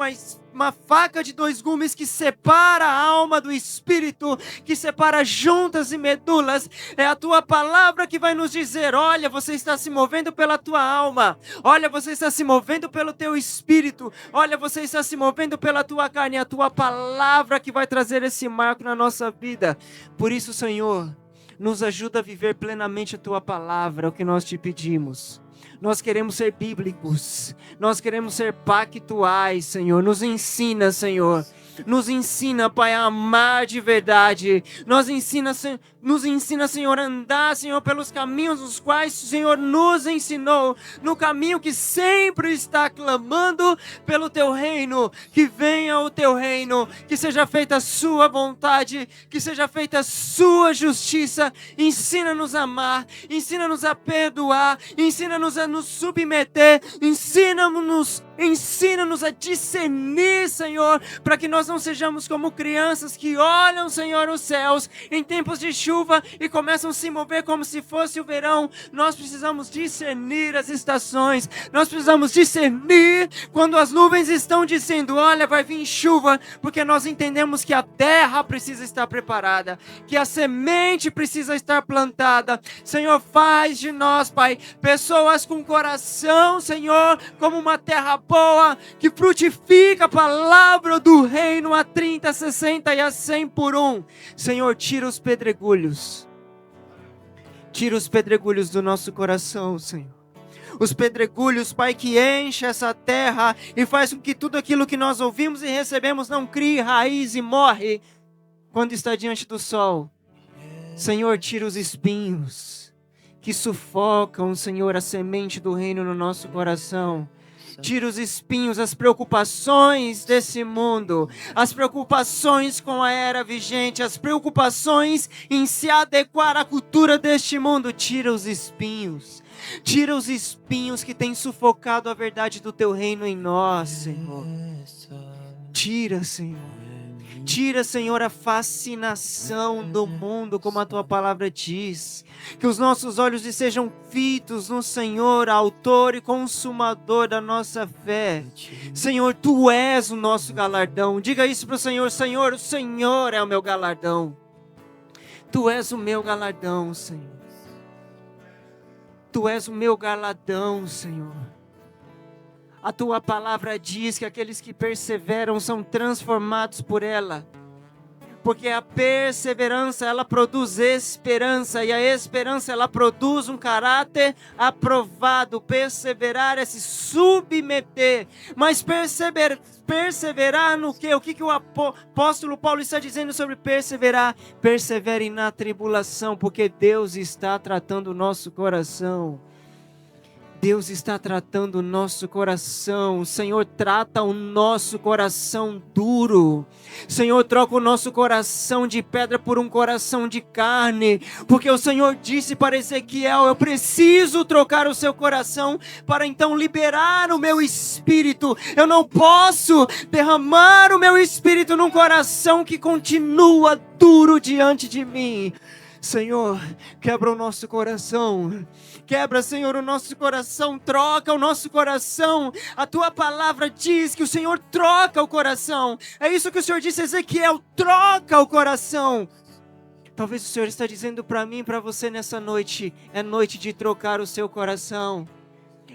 uma faca de dois gumes que separa a alma do espírito, que separa juntas e medulas. É a tua palavra que vai nos dizer: olha, você está se movendo pela tua alma, olha, você está se movendo pelo teu espírito, olha, você está se movendo pela tua carne. É a tua palavra que vai trazer esse marco na nossa vida. Por isso, Senhor, nos ajuda a viver plenamente a tua palavra, é o que nós te pedimos. Nós queremos ser bíblicos, nós queremos ser pactuais, Senhor. Nos ensina, Senhor. Nos ensina, Pai, a amar de verdade. Nos ensina, Senhor, a andar, Senhor, pelos caminhos nos quais o Senhor nos ensinou. No caminho que sempre está clamando pelo Teu reino. Que venha o Teu reino, que seja feita a Sua vontade, que seja feita a Sua justiça. Ensina-nos a amar, ensina-nos a perdoar, ensina-nos a nos submeter, ensina-nos a discernir, Senhor, para que nós não sejamos como crianças que olham, Senhor, os céus em tempos de chuva e começam a se mover como se fosse o verão. Nós precisamos discernir as estações, nós precisamos discernir quando as nuvens estão dizendo: olha, vai vir chuva, porque nós entendemos que a terra precisa estar preparada, que a semente precisa estar plantada. Senhor, faz de nós, Pai, pessoas com coração, Senhor, como uma terra boa, que frutifica a palavra do reino a 30, 60 e a 100 por um. Senhor, tira os pedregulhos do nosso coração, Senhor. Os pedregulhos, Pai, que enche essa terra e faz com que tudo aquilo que nós ouvimos e recebemos não crie raiz e morre quando está diante do sol. Senhor, tira os espinhos que sufocam, Senhor, a semente do reino no nosso coração. Tira os espinhos, as preocupações desse mundo, as preocupações com a era vigente, as preocupações em se adequar à cultura deste mundo. Tira os espinhos que têm sufocado a verdade do Teu reino em nós, Senhor. Tira, Senhor. Tira, Senhor, a fascinação do mundo, como a Tua palavra diz. Que os nossos olhos sejam fitos no Senhor, autor e consumador da nossa fé. Senhor, Tu és o nosso galardão. Diga isso para o Senhor: Senhor, o Senhor é o meu galardão. Tu és o meu galardão, Senhor. Tu és o meu galardão, Senhor. A Tua palavra diz que aqueles que perseveram são transformados por ela. Porque a perseverança, ela produz esperança, e a esperança, ela produz um caráter aprovado. Perseverar é se submeter, mas perseverar no quê? O que o apóstolo Paulo está dizendo sobre perseverar? Perseverem na tribulação, porque Deus está tratando o nosso coração. Deus está tratando o nosso coração. O Senhor trata o nosso coração duro. O Senhor troca o nosso coração de pedra por um coração de carne. Porque o Senhor disse para Ezequiel: eu preciso trocar o seu coração para então liberar o meu espírito. Eu não posso derramar o meu espírito num coração que continua duro diante de mim. Senhor, quebra o nosso coração. Quebra, Senhor, o nosso coração, troca o nosso coração. A Tua palavra diz que o Senhor troca o coração. É isso que o Senhor disse a Ezequiel: troca o coração. Talvez o Senhor está dizendo para mim e para você nessa noite: é noite de trocar o seu coração.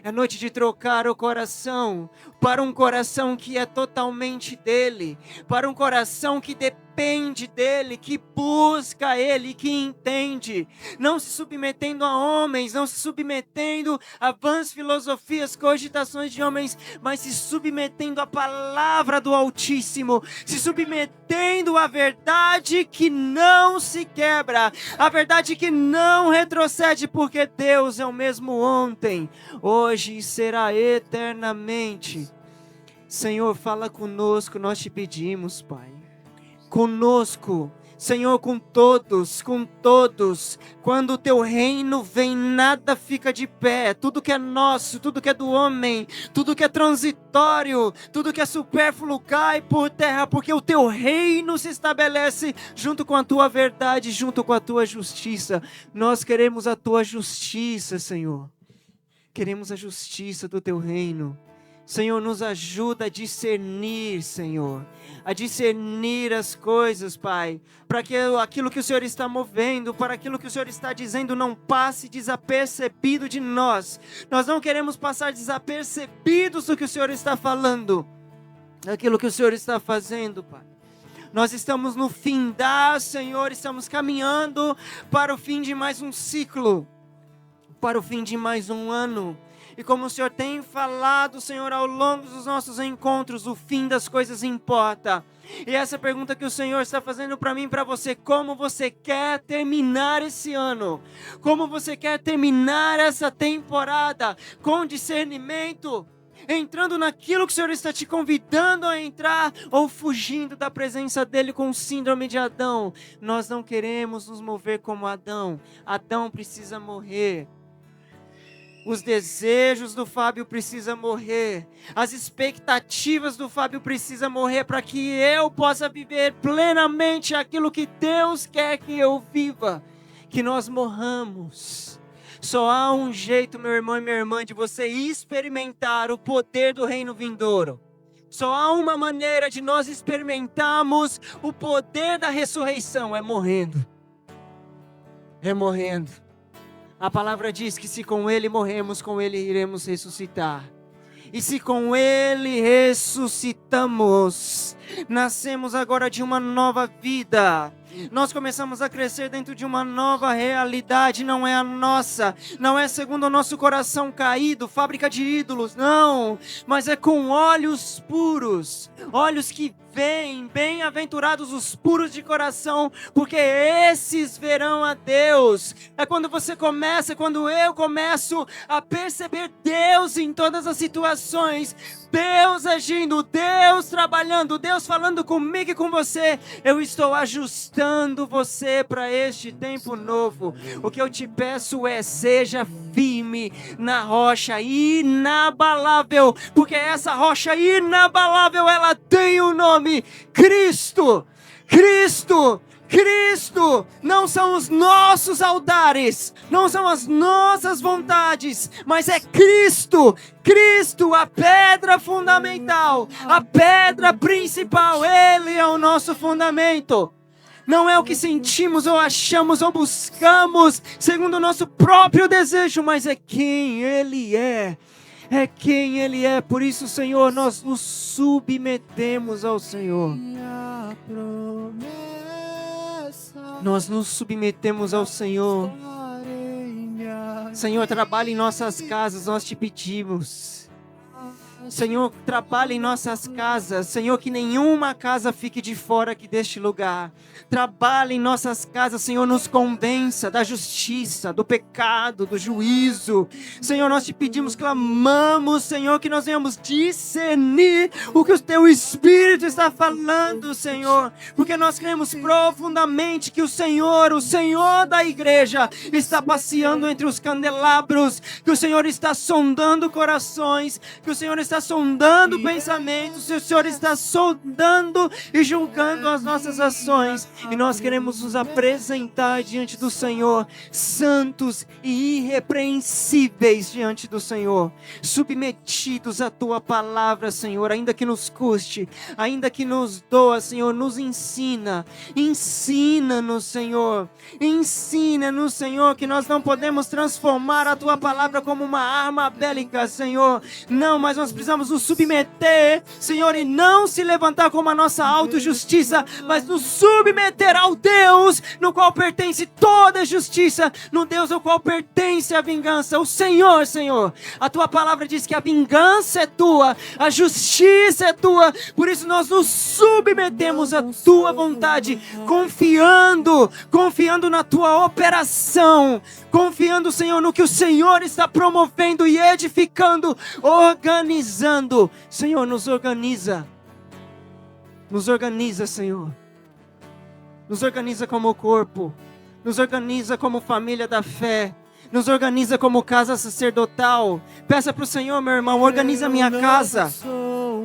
É noite de trocar o coração para um coração que é totalmente dele, para um coração que depende dele, que busca ele, que entende, não se submetendo a homens, não se submetendo a vãs filosofias, cogitações de homens, mas se submetendo à palavra do Altíssimo, se submetendo à verdade que não se quebra, a verdade que não retrocede, porque Deus é o mesmo ontem, hoje e será eternamente. Senhor, fala conosco, nós te pedimos, Pai. Conosco, Senhor, com todos. Quando o Teu reino vem, nada fica de pé. Tudo que é nosso, tudo que é do homem, tudo que é transitório, tudo que é supérfluo cai por terra, porque o Teu reino se estabelece junto com a Tua verdade, junto com a Tua justiça. Nós queremos a Tua justiça, Senhor. Queremos a justiça do Teu reino. Senhor, nos ajuda a discernir, Senhor, a discernir as coisas, Pai, para que aquilo que o Senhor está movendo, para aquilo que o Senhor está dizendo não passe desapercebido de nós. Nós não queremos passar desapercebidos do que o Senhor está falando, daquilo que o Senhor está fazendo, Pai. Nós estamos no findar, Senhor, estamos caminhando para o fim de mais um ciclo, para o fim de mais um ano. E como o Senhor tem falado, Senhor, ao longo dos nossos encontros, o fim das coisas importa. E essa pergunta que o Senhor está fazendo para mim e para você: como você quer terminar esse ano? Como você quer terminar essa temporada? Com discernimento? Entrando naquilo que o Senhor está te convidando a entrar, ou fugindo da presença dEle com o síndrome de Adão? Nós não queremos nos mover como Adão. Adão precisa morrer. Os desejos do Fábio precisam morrer. As expectativas do Fábio precisam morrer para que eu possa viver plenamente aquilo que Deus quer que eu viva. Que nós morramos. Só há um jeito, meu irmão e minha irmã, de você experimentar o poder do reino vindouro. Só há uma maneira de nós experimentarmos o poder da ressurreição: é morrendo. É morrendo. A palavra diz que se com Ele morremos, com Ele iremos ressuscitar. E se com Ele ressuscitamos, nascemos agora de uma nova vida. Nós começamos a crescer dentro de uma nova realidade. Não é a nossa, não é segundo o nosso coração caído, fábrica de ídolos, não. Mas é com olhos puros, olhos que veem, bem-aventurados os puros de coração, porque esses verão a Deus. É quando você começa, quando eu começo a perceber Deus em todas as situações, Deus agindo, Deus trabalhando, Deus falando comigo e com você. Eu estou ajustando você para este tempo novo. O que eu te peço é: seja firme na rocha inabalável, porque essa rocha inabalável, ela tem o nome Cristo. Cristo. Cristo. Não são os nossos altares, não são as nossas vontades, mas é Cristo. Cristo, a pedra fundamental, a pedra principal. Ele é o nosso fundamento. Não é o que sentimos ou achamos ou buscamos segundo o nosso próprio desejo, mas é quem Ele é. É quem Ele é. Por isso, Senhor, nós nos submetemos ao Senhor. Nós nos submetemos ao Senhor. Senhor, trabalha em nossas casas, nós te pedimos. Senhor, trabalha em nossas casas. Senhor, que nenhuma casa fique de fora aqui deste lugar. Trabalha em nossas casas, Senhor, nos convença da justiça, do pecado, do juízo. Senhor, nós te pedimos, clamamos, Senhor, que nós venhamos discernir o que o Teu Espírito está falando, Senhor. Porque nós cremos profundamente que o Senhor da igreja, está passeando entre os candelabros, que o Senhor está sondando corações, que o Senhor está sondando pensamentos, que o Senhor está sondando e julgando as nossas ações. E nós queremos nos apresentar diante do Senhor, santos e irrepreensíveis diante do Senhor, submetidos à Tua palavra, Senhor, ainda que nos custe, ainda que nos doa, Senhor, nos ensina. Ensina-nos, Senhor. Ensina-nos, Senhor, que nós não podemos transformar a Tua palavra como uma arma bélica, Senhor. Não, mas nós precisamos nos submeter, Senhor, e não se levantar como a nossa autojustiça, mas nos submeter ao Deus no qual pertence toda a justiça, no Deus ao qual pertence a vingança, o Senhor, Senhor. A Tua palavra diz que a vingança é Tua, a justiça é Tua, por isso nós nos submetemos à Tua vontade, confiando na Tua operação, confiando, Senhor, no que o Senhor está promovendo e edificando, organizando. Senhor, nos organiza, Senhor. Nos organiza como corpo, nos organiza como família da fé, nos organiza como casa sacerdotal. Peça para o Senhor, meu irmão, organiza a minha casa,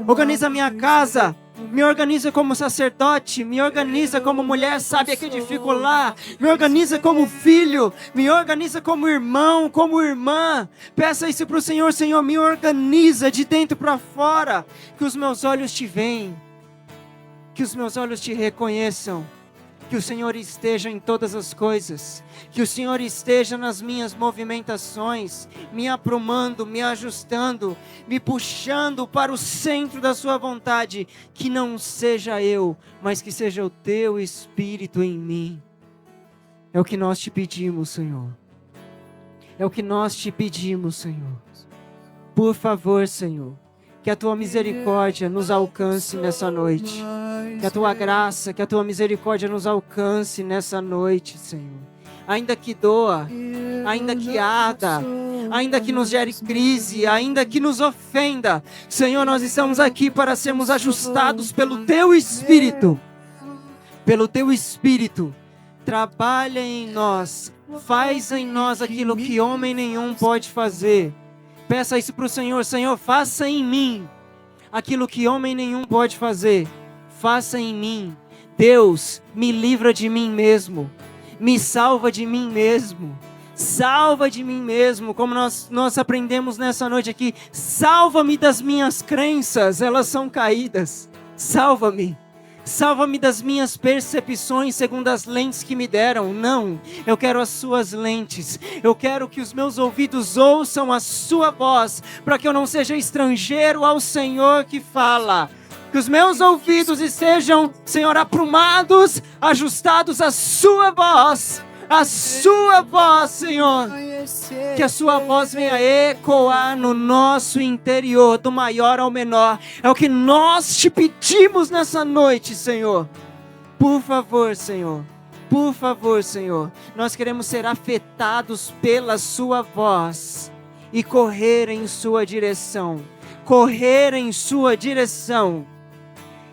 organiza a minha casa, Me organiza como sacerdote, me organiza como mulher sábia que edifico lá, me organiza como filho, me organiza como irmão, como irmã. Peça isso para o Senhor: Senhor, me organiza de dentro para fora, que os meus olhos te veem, que os meus olhos te reconheçam, que o Senhor esteja em todas as coisas, que o Senhor esteja nas minhas movimentações, me aprumando, me ajustando, me puxando para o centro da sua vontade, que não seja eu, mas que seja o teu Espírito em mim. É o que nós te pedimos, Senhor. É o que nós te pedimos, Senhor. Por favor, Senhor, que a tua misericórdia nos alcance nessa noite. Que a tua graça, que a tua misericórdia nos alcance nessa noite, Senhor. Ainda que doa, ainda que arda, ainda que nos gere crise, ainda que nos ofenda, Senhor, nós estamos aqui para sermos ajustados pelo teu Espírito. Pelo teu Espírito. Trabalha em nós, faz em nós aquilo que homem nenhum pode fazer. Peça isso para o Senhor: Senhor, faça em mim aquilo que homem nenhum pode fazer. Faça em mim. Deus, me livra de mim mesmo. Me salva de mim mesmo. Salva de mim mesmo. Como nós aprendemos nessa noite aqui. Salva-me das minhas crenças. Elas são caídas. Salva-me. Salva-me das minhas percepções segundo as lentes que me deram. Não, eu quero as suas lentes. Eu quero que os meus ouvidos ouçam a sua voz, para que eu não seja estrangeiro ao Senhor que fala. Que os meus ouvidos estejam, Senhor, aprumados, ajustados à sua voz. A sua voz, Senhor. Que a sua voz venha ecoar no nosso interior, do maior ao menor. É o que nós te pedimos nessa noite, Senhor. Por favor, Senhor. Por favor, Senhor. Nós queremos ser afetados pela sua voz e correr em sua direção. Correr em sua direção.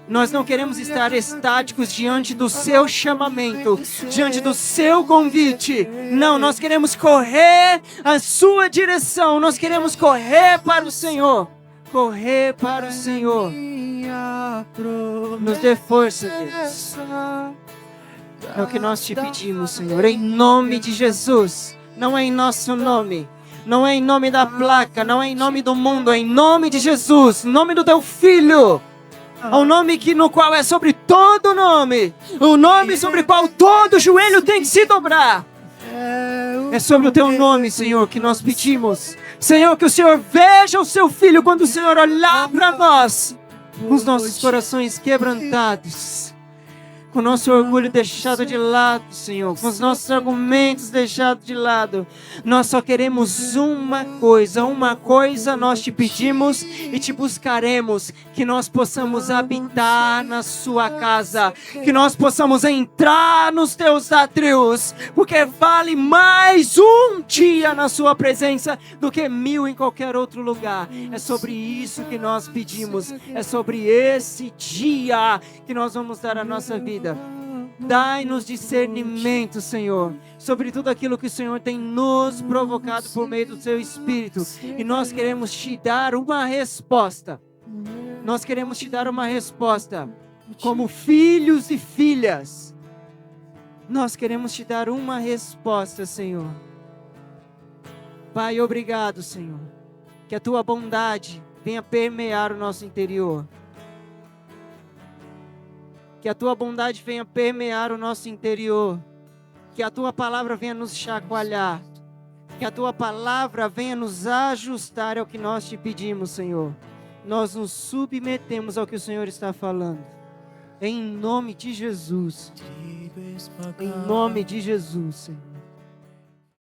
Nós não queremos estar estáticos diante do seu chamamento, diante do seu convite. Não, nós queremos correr a sua direção. Nós queremos correr para o Senhor. Correr para o Senhor. Nos dê força, Deus. É o que nós te pedimos, Senhor. Em nome de Jesus. Não é em nosso nome. Não é em nome da placa. Não é em nome do mundo. É em nome de Jesus. Em nome do teu Filho. O nome no qual é sobre todo nome. O nome sobre o qual todo joelho tem que se dobrar. É sobre o teu nome, Senhor, que nós pedimos. Senhor, que o Senhor veja o seu Filho quando o Senhor olhar para nós. Com os nossos corações quebrantados. Com o nosso orgulho deixado de lado, Senhor. Com os nossos argumentos deixados de lado. Nós só queremos uma coisa nós te pedimos e te buscaremos. Que nós possamos habitar na sua casa. Que nós possamos entrar nos teus átrios. Porque vale mais um dia na sua presença do que 1000 em qualquer outro lugar. É sobre isso que nós pedimos. É sobre esse dia que nós vamos dar a nossa vida. Dai-nos discernimento, Senhor, sobre tudo aquilo que o Senhor tem nos provocado por meio do seu Espírito. E nós queremos te dar uma resposta. Nós queremos te dar uma resposta. Como filhos e filhas. Nós queremos te dar uma resposta, Senhor. Pai, obrigado, Senhor. Que a tua bondade venha permear o nosso interior. Que a tua bondade venha permear o nosso interior. Que a tua palavra venha nos chacoalhar. Que a tua palavra venha nos ajustar ao que nós te pedimos, Senhor. Nós nos submetemos ao que o Senhor está falando. Em nome de Jesus. Em nome de Jesus, Senhor.